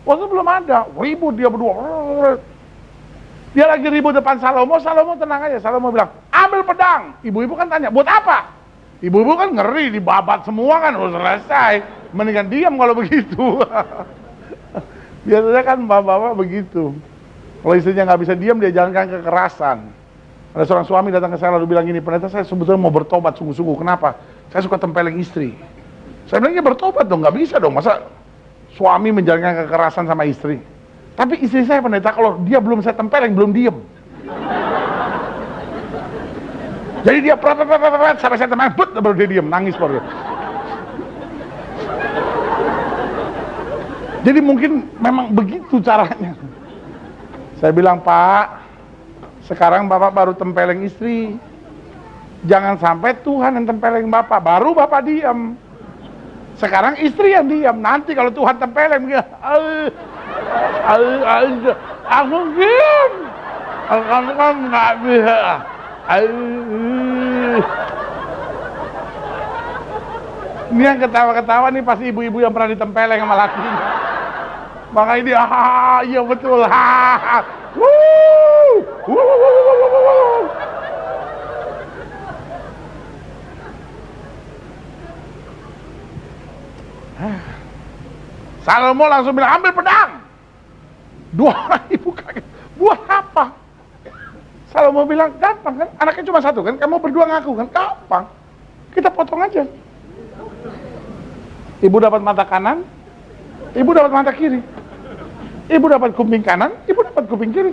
Waktu belum ada, ribut dia berdua. Dia lagi ribut depan Salomo tenang aja. Salomo bilang, ambil pedang. Ibu-ibu kan tanya, buat apa? Ibu-ibu kan ngeri, dibabat semua kan, udah selesai. Mendingan diam kalau begitu. Biasanya kan bapak-bapak begitu. Kalau istrinya nggak bisa diam, dia jalankan kekerasan. Ada seorang suami datang ke saya lalu bilang gini, pendeta saya sebetulnya mau bertobat sungguh-sungguh. Kenapa? Saya suka tempeleng istri. Saya bilang, ya bertobat dong, nggak bisa dong. Masa suami menjalankan kekerasan sama istri? Tapi istri saya pendeta, kalau dia belum saya tempeleng, belum diem. Jadi dia sampai saya tempeleng, baru dia diem, nangis baru. Jadi mungkin memang begitu caranya. Saya bilang, Pak, sekarang Bapak baru tempeleng istri. Jangan sampai Tuhan yang tempeleng Bapak, baru Bapak diam. Sekarang istri yang diam. Nanti kalau Tuhan tempeleng, aku diam. Kamu kan nggak bisa. Ini yang ketawa-ketawa nih pasti ibu-ibu yang pernah ditempeleng sama lakinya. Makanya dia, iya betul, Salomo langsung bilang, ambil pedang. 2 orang ibu kaget, buat apa? Salomo bilang, gampang kan, anaknya cuma 1 kan, kamu berdua ngaku kan, gampang. Kita potong aja. Ibu dapat mata kanan, ibu dapat mata kiri. Ibu dapat kuping kanan, ibu dapat kuping kiri.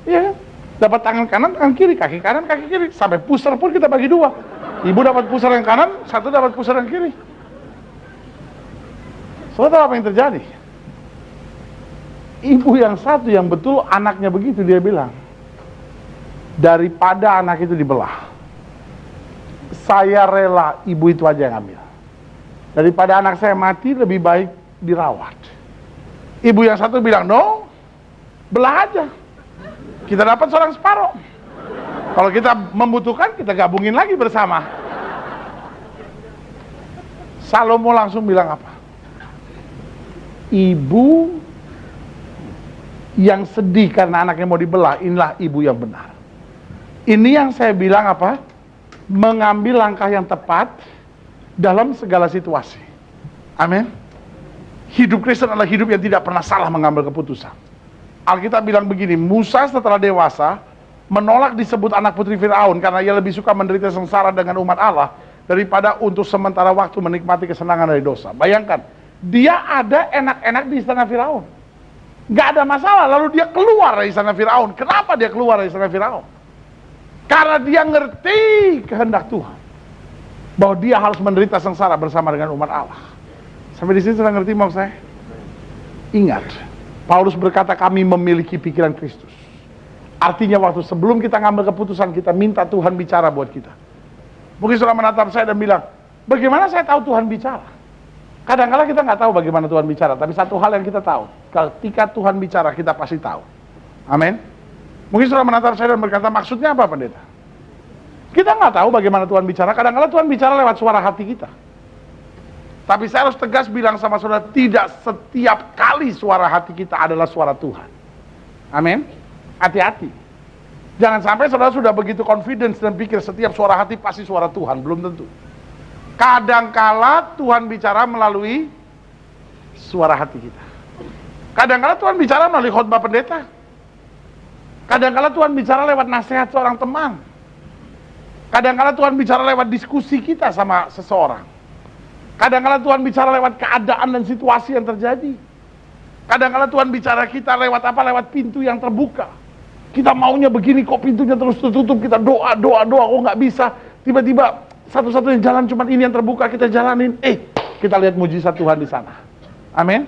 Iya kan? Dapat tangan kanan, tangan kiri, kaki kanan, kaki kiri. Sampai pusar pun kita bagi 2. Ibu dapat pusar yang kanan, 1 dapat pusar yang kiri. Saudara tahu apa yang terjadi? Ibu yang 1 yang betul anaknya begitu, dia bilang, daripada anak itu dibelah, saya rela ibu itu aja yang ambil. Daripada anak saya mati, lebih baik dirawat. Ibu yang 1 bilang, no, belah aja. Kita dapat seorang separuh. Kalau kita membutuhkan, kita gabungin lagi bersama. Salomo langsung bilang apa? Ibu yang sedih karena anaknya mau dibelah, inilah ibu yang benar. Ini yang saya bilang apa? Mengambil langkah yang tepat dalam segala situasi. Amin. Hidup Kristen adalah hidup yang tidak pernah salah mengambil keputusan. Alkitab bilang begini, Musa setelah dewasa menolak disebut anak putri Firaun karena ia lebih suka menderita sengsara dengan umat Allah daripada untuk sementara waktu menikmati kesenangan dari dosa. Bayangkan, dia ada enak-enak di istana Firaun, nggak ada masalah, lalu dia keluar dari istana Firaun. Kenapa dia keluar dari istana Firaun? Karena dia ngerti kehendak Tuhan, bahwa dia harus menderita sengsara bersama dengan umat Allah. Sampai di sini sudah ngerti maksud saya? Ingat, Paulus berkata kami memiliki pikiran Kristus. Artinya waktu sebelum kita ngambil keputusan, kita minta Tuhan bicara buat kita. Mungkin saudara menatap saya dan bilang, bagaimana saya tahu Tuhan bicara? Kadang-kadang kita nggak tahu bagaimana Tuhan bicara, tapi satu hal yang kita tahu, ketika Tuhan bicara kita pasti tahu. Amin. Mungkin saudara menatap saya dan berkata, maksudnya apa pendeta? Kita nggak tahu bagaimana Tuhan bicara, kadang-kadang Tuhan bicara lewat suara hati kita. Tapi saya harus tegas bilang sama saudara, tidak setiap kali suara hati kita adalah suara Tuhan. Amin. Hati-hati. Jangan sampai saudara sudah begitu confidence dan pikir setiap suara hati pasti suara Tuhan. Belum tentu. Kadangkala Tuhan bicara melalui suara hati kita. Kadangkala Tuhan bicara melalui khotbah pendeta. Kadangkala Tuhan bicara lewat nasihat seorang teman. Kadangkala Tuhan bicara lewat diskusi kita sama seseorang. Kadang-kadang Tuhan bicara lewat keadaan dan situasi yang terjadi. Kadang-kadang Tuhan bicara kita lewat apa? Lewat pintu yang terbuka. Kita maunya begini, kok pintunya terus tertutup. Kita doa, kok nggak bisa. Tiba-tiba satu-satunya jalan cuma ini yang terbuka, kita jalanin. Kita lihat mujizat Tuhan di sana. Amin.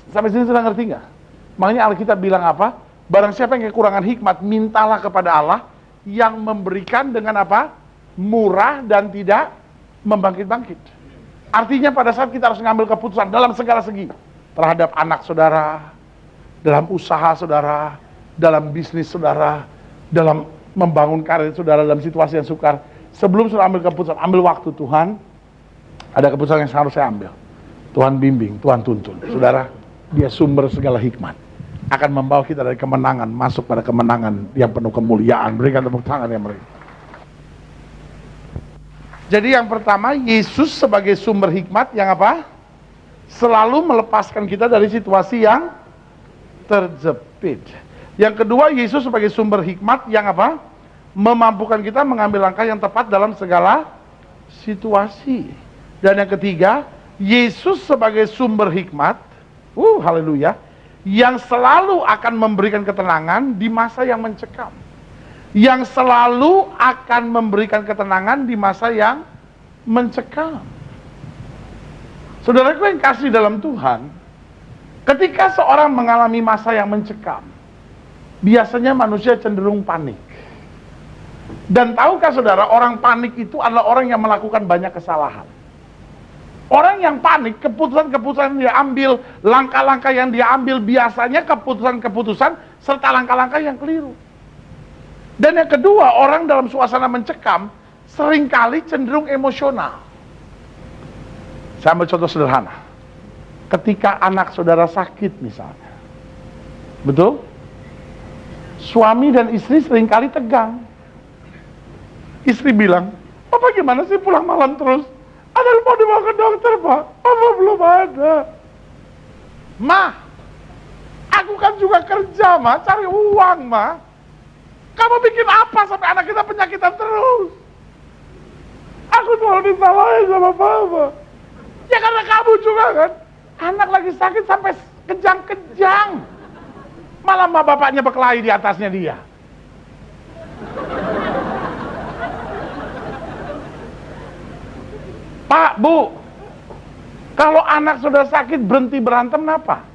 Sampai sini sudah ngerti nggak? Makanya Alkitab bilang apa? Barang siapa yang kekurangan hikmat, mintalah kepada Allah yang memberikan dengan apa? Murah dan tidak membangkit-bangkit. Artinya pada saat kita harus mengambil keputusan dalam segala segi, terhadap anak saudara, dalam usaha saudara, dalam bisnis saudara, dalam membangun karir saudara, dalam situasi yang sukar, sebelum saudara ambil keputusan, ambil waktu. Tuhan, ada keputusan yang harus saya ambil. Tuhan bimbing, Tuhan tuntun. Saudara, dia sumber segala hikmat, akan membawa kita dari kemenangan masuk pada kemenangan yang penuh kemuliaan. Berikan tepuk tangan yang meriah. Jadi yang pertama, Yesus sebagai sumber hikmat yang apa? Selalu melepaskan kita dari situasi yang terjepit. Yang kedua, Yesus sebagai sumber hikmat yang apa? Memampukan kita mengambil langkah yang tepat dalam segala situasi. Dan yang ketiga, Yesus sebagai sumber hikmat, haleluya, yang selalu akan memberikan ketenangan di masa yang mencekam. Yang selalu akan memberikan ketenangan di masa yang mencekam. Saudaraku yang kasih dalam Tuhan, ketika seorang mengalami masa yang mencekam, biasanya manusia cenderung panik. Dan tahukah saudara, orang panik itu adalah orang yang melakukan banyak kesalahan. Orang yang panik, keputusan-keputusan yang dia ambil, langkah-langkah yang dia ambil, biasanya keputusan-keputusan serta langkah-langkah yang keliru. Dan yang kedua, orang dalam suasana mencekam seringkali cenderung emosional. Saya ambil contoh sederhana. Ketika anak saudara sakit misalnya, betul? Suami dan istri seringkali tegang. Istri bilang, "Papa gimana sih pulang malam terus? Ada mau dibawa ke dokter, Pak? Papa belum ada." "Ma, aku kan juga kerja, Ma, cari uang, Ma. Kamu bikin apa sampai anak kita penyakitan terus? Aku selalu disalahin sama Papa." "Ya karena kamu juga kan. Anak lagi sakit sampai kejang-kejang. Malah bapaknya berkelahi di atasnya dia." "Pak, Bu, kalau anak sudah sakit berhenti berantem kenapa?"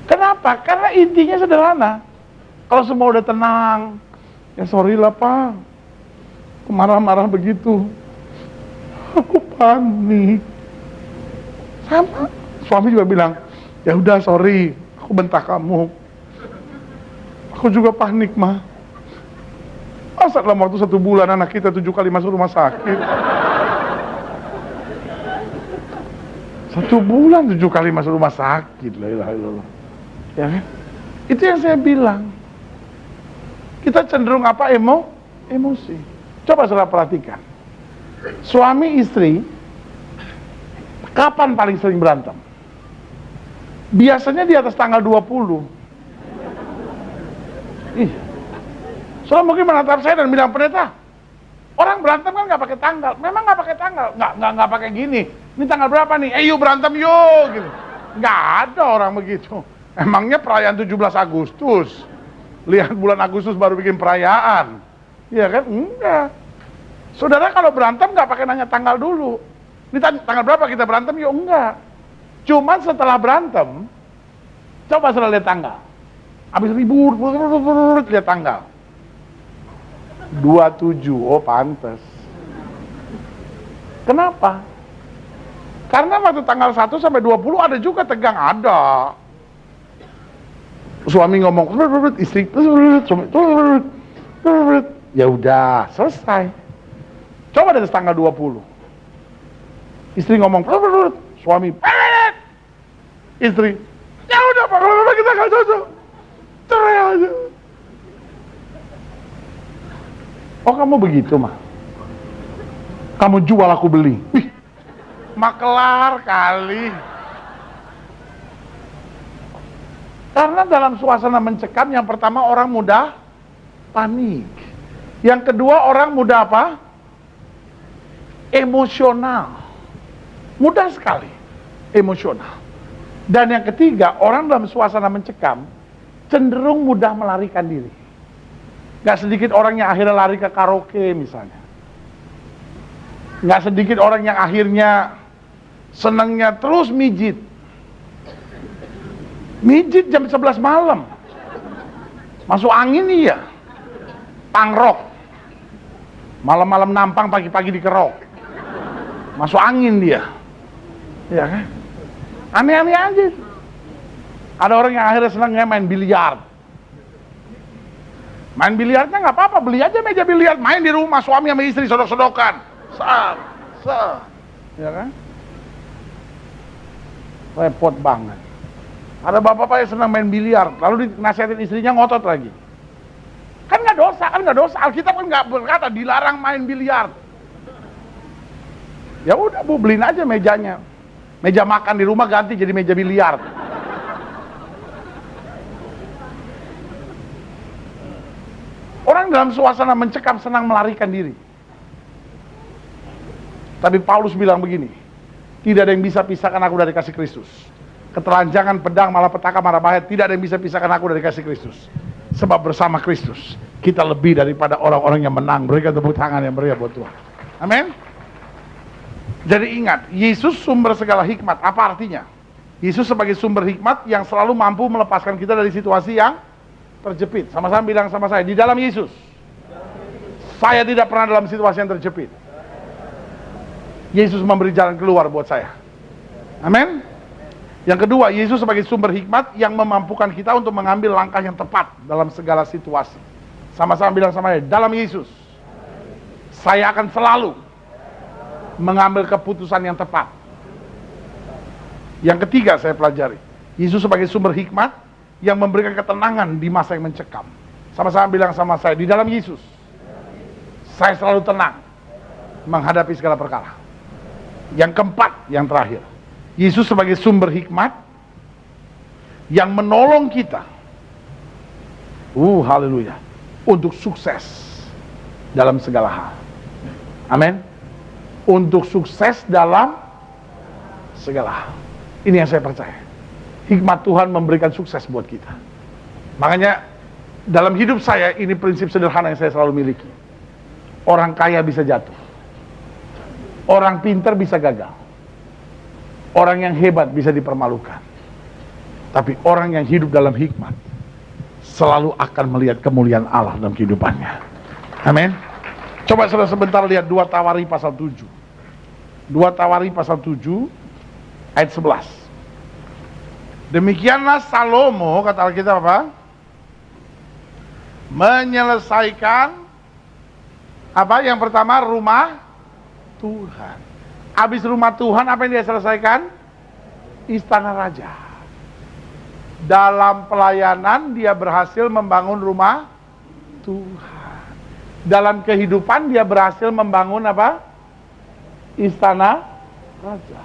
Kenapa? Karena intinya sederhana. Kalau semua udah tenang, ya sorry lah Pak, aku marah-marah begitu, aku panik. Sama, suami juga bilang, "Ya udah sorry, aku bentak kamu. Aku juga panik, Ma." Masa dalam waktu 1 bulan anak kita 7 kali masuk rumah sakit? 1 bulan 7 kali masuk rumah sakit, la ilaha illallah. Ya kan? Itu yang saya bilang. Kita cenderung apa? Emosi. Coba saudara perhatikan. Suami istri Kapan paling sering berantem? Biasanya di atas tanggal 20. Ih, soalnya mungkin menatap saya dan bilang, pendeta, orang berantem kan nggak pakai tanggal. Memang nggak pakai tanggal, nggak pakai gini. Ini tanggal berapa nih? Yuk berantem yuk, gitu. Nggak ada orang begitu. Emangnya perayaan 17 Agustus? Lihat bulan Agustus baru bikin perayaan. Iya kan? Enggak. Saudara kalau berantem nggak pakai nanya tanggal dulu. Ini tanggal berapa kita berantem? Yuk enggak. Cuman setelah berantem, coba saudara lihat tanggal. Habis ribut, lihat tanggal. 27, oh pantes. Kenapa? Karena waktu tanggal 1 sampai 20 ada juga tegang, ada. Suami ngomong, istri, ya udah, selesai. Coba dari tanggal 20. Istri ngomong, suami, istri, ya udah Pak, kalau kita gak cocok, cerai aja. Oh kamu begitu mah? Kamu jual aku beli. Wih, makelar kali. Karena dalam suasana mencekam, yang pertama orang mudah panik. Yang kedua orang mudah apa? Emosional. Mudah sekali emosional. Dan yang ketiga, orang dalam suasana mencekam cenderung mudah melarikan diri. Gak sedikit orang yang akhirnya lari ke karaoke misalnya. Gak sedikit orang yang akhirnya senangnya terus mijit. Mijit jam 11 malam. Masuk angin iya. Pangrok. Malam-malam nampang, pagi-pagi dikerok. Masuk angin dia. Iya kan? Aneh-aneh aja. Ada orang yang akhirnya senangnya main biliar. Main biliarnya nggak apa-apa, beli aja meja biliar, main di rumah, suami sama istri sodok-sodokan. Ya kan? Repot banget. Ada bapak-bapak yang senang main biliar, lalu dinasihatin istrinya ngotot lagi. Kan nggak dosa. Alkitab kan nggak berkata dilarang main biliar. Ya udah bu, beliin aja mejanya. Meja makan di rumah ganti jadi meja biliar. Orang dalam suasana mencekam senang melarikan diri. Tapi Paulus bilang begini, tidak ada yang bisa pisahkan aku dari kasih Kristus. Ketelanjangan, pedang, malapetaka, marah bahaya, tidak ada yang bisa pisahkan aku dari kasih Kristus. Sebab bersama Kristus, kita lebih daripada orang-orang yang menang. Berikan tepuk tangan yang meriah buat Tuhan. Amin. Jadi ingat, Yesus sumber segala hikmat. Apa artinya? Yesus sebagai sumber hikmat yang selalu mampu melepaskan kita dari situasi yang terjepit. Sama-sama bilang sama saya, di dalam Yesus saya tidak pernah dalam situasi yang terjepit. Yesus memberi jalan keluar buat saya. Amin. Yang kedua, Yesus sebagai sumber hikmat yang memampukan kita untuk mengambil langkah yang tepat dalam segala situasi. Sama-sama bilang sama saya, dalam Yesus saya akan selalu mengambil keputusan yang tepat. Yang ketiga saya pelajari, Yesus sebagai sumber hikmat yang memberikan ketenangan di masa yang mencekam. Sama-sama bilang sama saya, di dalam Yesus saya selalu tenang menghadapi segala perkara. Yang keempat, yang terakhir, Yesus sebagai sumber hikmat yang menolong kita, haleluya, untuk sukses dalam segala hal. Amin. Untuk sukses dalam segala hal. Ini yang saya percaya. Hikmat Tuhan memberikan sukses buat kita. Makanya dalam hidup saya ini prinsip sederhana yang saya selalu miliki. Orang kaya bisa jatuh. Orang pintar bisa gagal. Orang yang hebat bisa dipermalukan. Tapi orang yang hidup dalam hikmat selalu akan melihat kemuliaan Allah dalam kehidupannya. Amin. Coba saudara sebentar lihat 2 Tawari pasal 7. 2 Tawari pasal 7 ayat 11. Demikianlah Salomo, kata Alkitab apa? Menyelesaikan apa? Yang pertama, rumah Tuhan. Habis rumah Tuhan, apa yang dia selesaikan? Istana raja. Dalam pelayanan dia berhasil membangun rumah Tuhan. Dalam kehidupan dia berhasil membangun apa? Istana raja.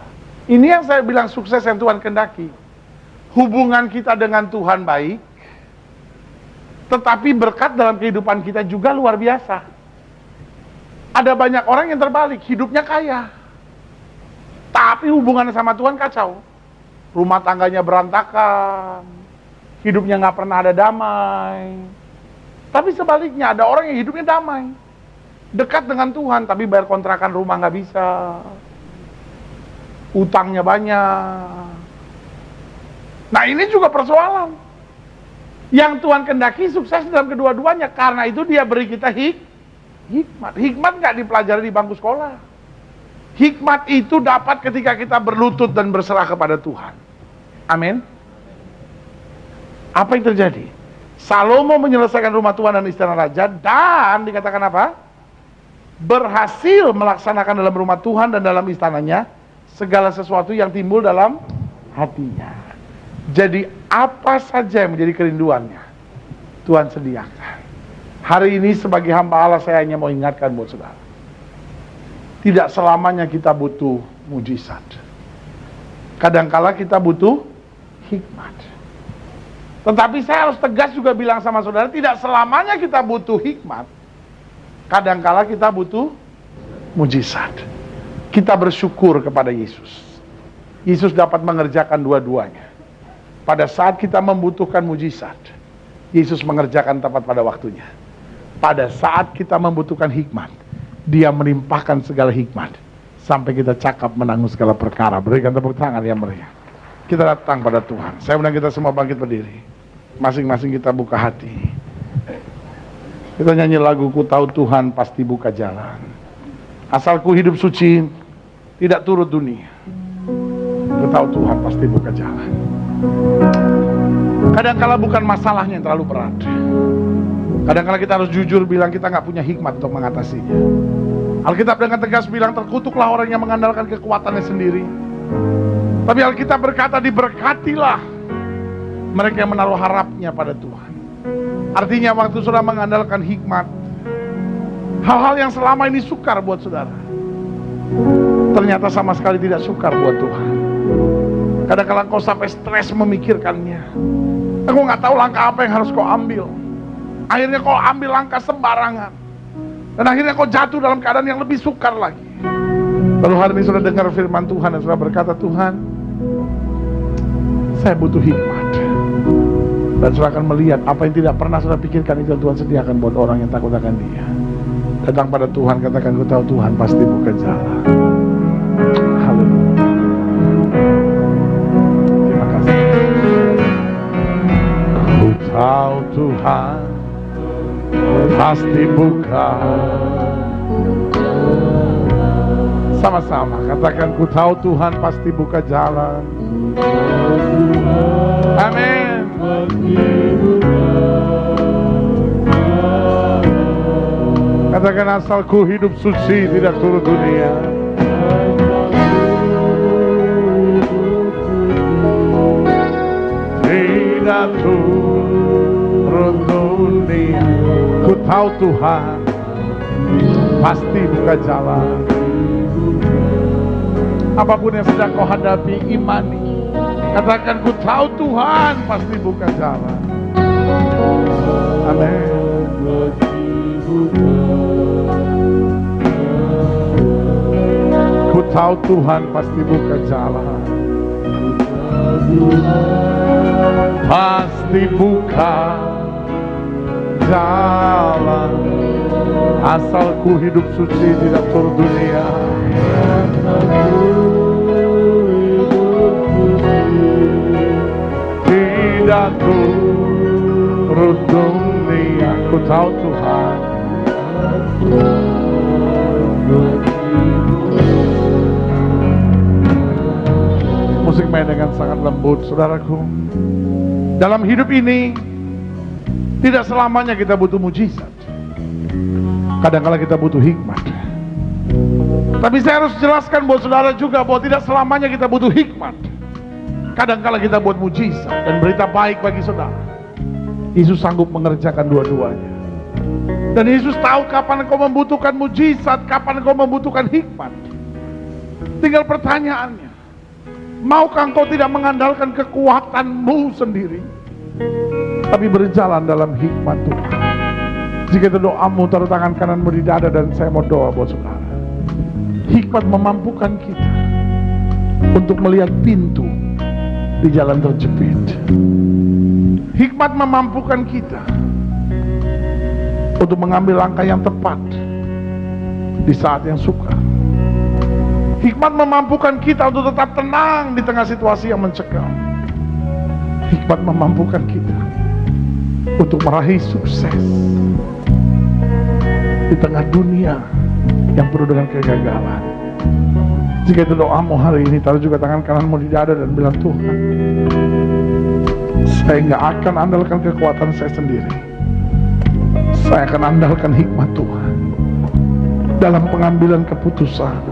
Ini yang saya bilang sukses yang Tuhan kehendaki. Hubungan kita dengan Tuhan baik, tetapi berkat dalam kehidupan kita juga luar biasa. Ada banyak orang yang terbalik, hidupnya kaya, tapi hubungannya sama Tuhan kacau. Rumah tangganya berantakan, hidupnya nggak pernah ada damai. Tapi sebaliknya ada orang yang hidupnya damai, dekat dengan Tuhan, tapi bayar kontrakan rumah nggak bisa, utangnya banyak. Nah ini juga persoalan. Yang Tuhan kehendaki sukses dalam kedua-duanya. Karena itu dia beri kita hikmat. Hikmat nggak dipelajari di bangku sekolah. Hikmat itu dapat ketika kita berlutut dan berserah kepada Tuhan. Amin. Apa yang terjadi? Salomo menyelesaikan rumah Tuhan dan istana raja, dan dikatakan apa? Berhasil melaksanakan dalam rumah Tuhan dan dalam istananya segala sesuatu yang timbul dalam hatinya. Jadi apa saja yang menjadi kerinduannya, Tuhan sediakan. Hari ini sebagai hamba Allah saya hanya mau ingatkan buat saudara, tidak selamanya kita butuh mujizat. Kadangkala kita butuh hikmat. Tetapi saya harus tegas juga bilang sama saudara, tidak selamanya kita butuh hikmat. Kadangkala kita butuh mujizat. Kita bersyukur kepada Yesus. Yesus dapat mengerjakan dua-duanya. Pada saat kita membutuhkan mujizat, Yesus mengerjakan tepat pada waktunya. Pada saat kita membutuhkan hikmat, Dia melimpahkan segala hikmat sampai kita cakap menanggung segala perkara. Berikan tepuk tangan yang meriah. Kita datang pada Tuhan. Saya undang kita semua bangkit berdiri. Masing-masing kita buka hati. Kita nyanyi lagu Ku Tahu Tuhan Pasti Buka Jalan. Asal ku hidup suci, tidak turut dunia, ku tahu Tuhan pasti buka jalan. Kadang-kala bukan masalahnya yang terlalu berat. Kadang-kala kita harus jujur bilang kita nggak punya hikmat untuk mengatasinya. Alkitab dengan tegas bilang terkutuklah orang yang mengandalkan kekuatannya sendiri. Tapi Alkitab berkata diberkatilah mereka yang menaruh harapnya pada Tuhan. Artinya waktu saudara mengandalkan hikmat, hal-hal yang selama ini sukar buat saudara, ternyata sama sekali tidak sukar buat Tuhan. Kadang-kadang kau sampai stres memikirkannya. Aku nggak tahu langkah apa yang harus kau ambil. Akhirnya kau ambil langkah sembarangan. Dan akhirnya kau jatuh dalam keadaan yang lebih sukar lagi. Lalu hari ini saudara dengar firman Tuhan dan saudara berkata, Tuhan, saya butuh hikmat. Dan saudara akan melihat apa yang tidak pernah saudara pikirkan itu Tuhan sediakan buat orang yang takut akan Dia. Datang pada Tuhan, katakan, ku tahu Tuhan pasti buka jalan. Haleluya. Terima kasih. Ku tahu Tuhan pasti buka. Sama-sama katakan, ku tahu Tuhan pasti buka jalan. Amin. Katakan, asal ku hidup suci, tidak turut dunia. Tidak turut dunia. Ku tahu Tuhan pasti buka jalan. Apapun yang sedang kau hadapi, imani. Katakan, ku tahu Tuhan pasti buka jalan. Amin. Ku tahu Tuhan pasti buka jalan. Pasti buka jalan. Asal ku hidup suci, tidak turut dunia. Tidak turut dunia. Ku tahu Tuhan. Musik main dengan sangat lembut, saudaraku. Dalam hidup ini tidak selamanya kita butuh mujizat. Kadang-kala kita butuh hikmat. Tapi saya harus jelaskan buat saudara juga bahwa tidak selamanya kita butuh hikmat. Kadang-kala kita buat mujizat. Dan berita baik bagi saudara, Yesus sanggup mengerjakan dua-duanya. Dan Yesus tahu kapan engkau membutuhkan mujizat, kapan engkau membutuhkan hikmat. Tinggal pertanyaannya, Maukah engkau tidak mengandalkan kekuatanmu sendiri, tapi berjalan dalam hikmat Tuhan? Jika itu doamu, taruh tangan kananmu di dada dan saya mau doa buat saudara. Hikmat memampukan kita untuk melihat pintu di jalan terjepit. Hikmat memampukan kita untuk mengambil langkah yang tepat di saat yang sukar. Hikmat memampukan kita untuk tetap tenang di tengah situasi yang mencekam. Hikmat memampukan kita untuk meraih sukses di tengah dunia yang penuh dengan kegagalan. Jika itu doamu hari ini, taruh juga tangan kananmu di dada dan bilang, Tuhan, saya nggak akan andalkan kekuatan saya sendiri. Saya akan andalkan hikmat Tuhan dalam pengambilan keputusan,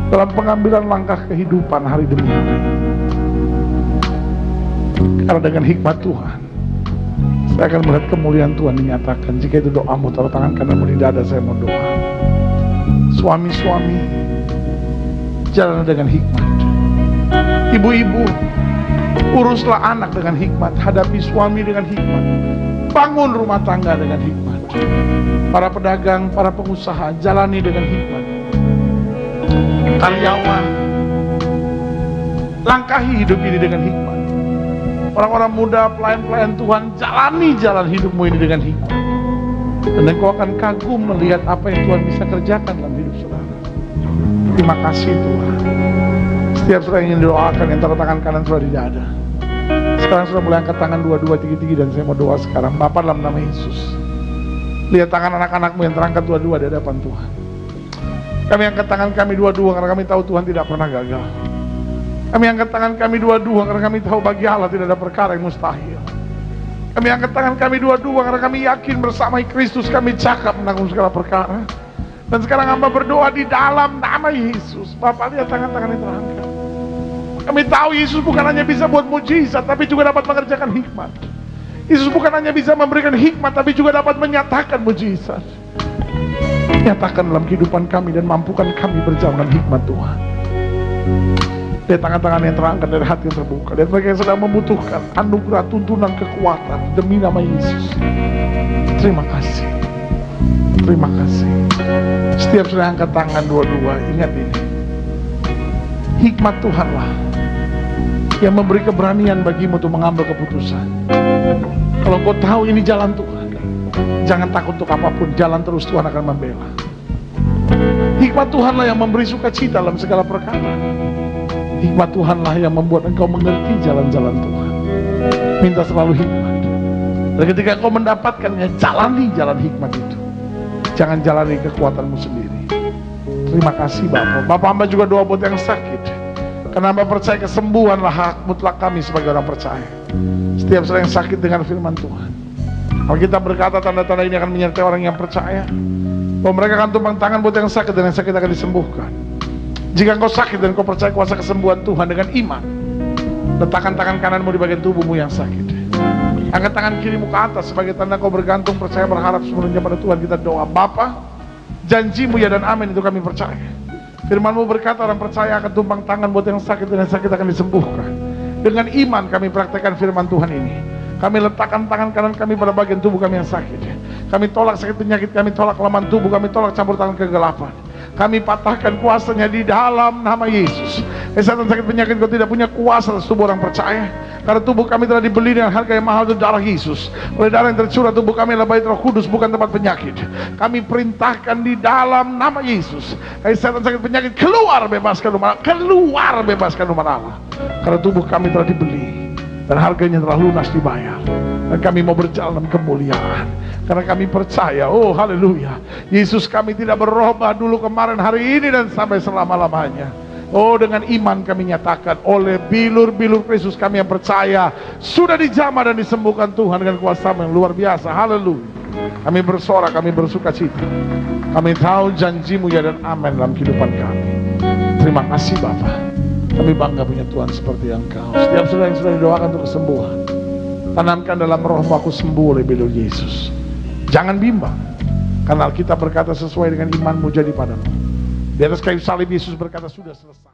dalam pengambilan langkah kehidupan hari demi hari. Karena dengan hikmat Tuhan, saya akan melihat kemuliaan Tuhan dinyatakan. Jika itu doamu, taruh tangan kananmu di dada, saya mau doa. Suami-suami, jalan dengan hikmat. Ibu-ibu, uruslah anak dengan hikmat. Hadapi suami dengan hikmat. Bangun rumah tangga dengan hikmat. Para pedagang, para pengusaha, jalani dengan hikmat. Karyawan, langkahi hidup ini dengan hikmat. Orang-orang muda, pelayan-pelayan Tuhan, jalani jalan hidupmu ini dengan hikmat. Dan engkau akan kagum melihat apa yang Tuhan bisa kerjakan dalam hidup saudara. Terima kasih Tuhan. Setiap saudara yang ingin didoakan, yang taruh tangan kanan saudara di dada. Sekarang saudara mulai angkat tangan 2-2, 3-3, dan saya mau doa sekarang. Bapa, dalam nama Yesus, lihat tangan anak-anakmu yang terangkat 2-2 di hadapan Tuhan. Kami angkat tangan kami 2-2 karena kami tahu Tuhan tidak pernah gagal. Kami angkat tangan kami 2-2 karena kami tahu bagi Allah tidak ada perkara yang mustahil. Kami angkat tangan kami 2-2 karena kami yakin bersama Kristus kami cakap menanggung segala perkara. Dan sekarang hamba berdoa di dalam nama Yesus. Bapak, lihat tangan-tangan itu terangkat. Kami tahu Yesus bukan hanya bisa buat mujizat, tapi juga dapat mengerjakan hikmat. Yesus bukan hanya bisa memberikan hikmat, tapi juga dapat menyatakan mujizat. Nyatakan dalam kehidupan kami dan mampukan kami berjalan dengan hikmat Tuhan. Lihat tangan-tangan yang terangkat dari hati yang terbuka. Lihat mereka yang sedang membutuhkan anugerah, tuntunan, kekuatan demi nama Yesus. Terima kasih. Terima kasih. Setiap sudah angkat tangan 2-2, ingat ini. Hikmat Tuhanlah yang memberi keberanian bagimu untuk mengambil keputusan. Kalau kau tahu ini jalan Tuhan, jangan takut untuk apapun, jalan terus, Tuhan akan membela. Hikmat Tuhanlah yang memberi sukacita dalam segala perkara. Hikmat Tuhanlah yang membuat engkau mengerti jalan-jalan Tuhan. Minta selalu hikmat. Dan ketika engkau mendapatkannya, jalani jalan hikmat itu. Jangan jalani kekuatanmu sendiri. Terima kasih Bapak. Bapak hamba juga doa buat yang sakit. Karena hamba percaya kesembuhanlah hak mutlak kami sebagai orang percaya. Setiap orang yang sakit dengan firman Tuhan. Alkitab berkata tanda-tanda ini akan menyertai orang yang percaya. Bahwa mereka akan tumpang tangan buat yang sakit dan yang sakit akan disembuhkan. Jika engkau sakit dan engkau percaya kuasa kesembuhan Tuhan dengan iman, letakkan tangan kananmu di bagian tubuhmu yang sakit. Angkat tangan kirimu ke atas sebagai tanda kau bergantung, percaya, berharap sepenuhnya pada Tuhan. Kita doa. Bapa, janjimu ya dan amin itu kami percaya. Firmanmu berkata orang percaya akan tumpang tangan buat yang sakit dan yang sakit akan disembuhkan. Dengan iman kami praktekkan firman Tuhan ini. Kami letakkan tangan kanan kami pada bagian tubuh kami yang sakit. Kami tolak sakit penyakit, kami tolak kelemahan tubuh, kami tolak campur tangan kegelapan. Kami patahkan kuasanya di dalam nama Yesus. Kesehatan sakit penyakit kau tidak punya kuasa atas tubuh orang percaya. Karena tubuh kami telah dibeli dengan harga yang mahal, itu darah Yesus. Oleh darah yang tercurah tubuh kami adalah bait Roh Kudus, bukan tempat penyakit. Kami perintahkan di dalam nama Yesus. Kesehatan sakit penyakit keluar, bebaskan umat Allah. Keluar, bebaskan umat Allah. Karena tubuh kami telah dibeli dan harganya telah lunas dibayar. Dan kami mau berjalan dalam kemuliaan. Karena kami percaya, oh haleluya, Yesus kami tidak berubah dulu, kemarin, hari ini, dan sampai selama-lamanya. Oh, dengan iman kami nyatakan oleh bilur-bilur Kristus kami yang percaya sudah dijamah dan disembuhkan Tuhan dengan kuasa yang luar biasa. Haleluya. Kami bersorak, kami bersuka cita. Kami tahu janjimu ya dan amin dalam kehidupan kami. Terima kasih Bapa. Kami bangga punya Tuhan seperti Engkau. Setiap saudara yang sudah didoakan untuk kesembuhan, tanamkan dalam rohmu, aku sembuh oleh bilur Yesus. Jangan bimbang, karena Alkitab berkata sesuai dengan imanmu jadi padamu. Di atas kayu salib Yesus berkata sudah selesai.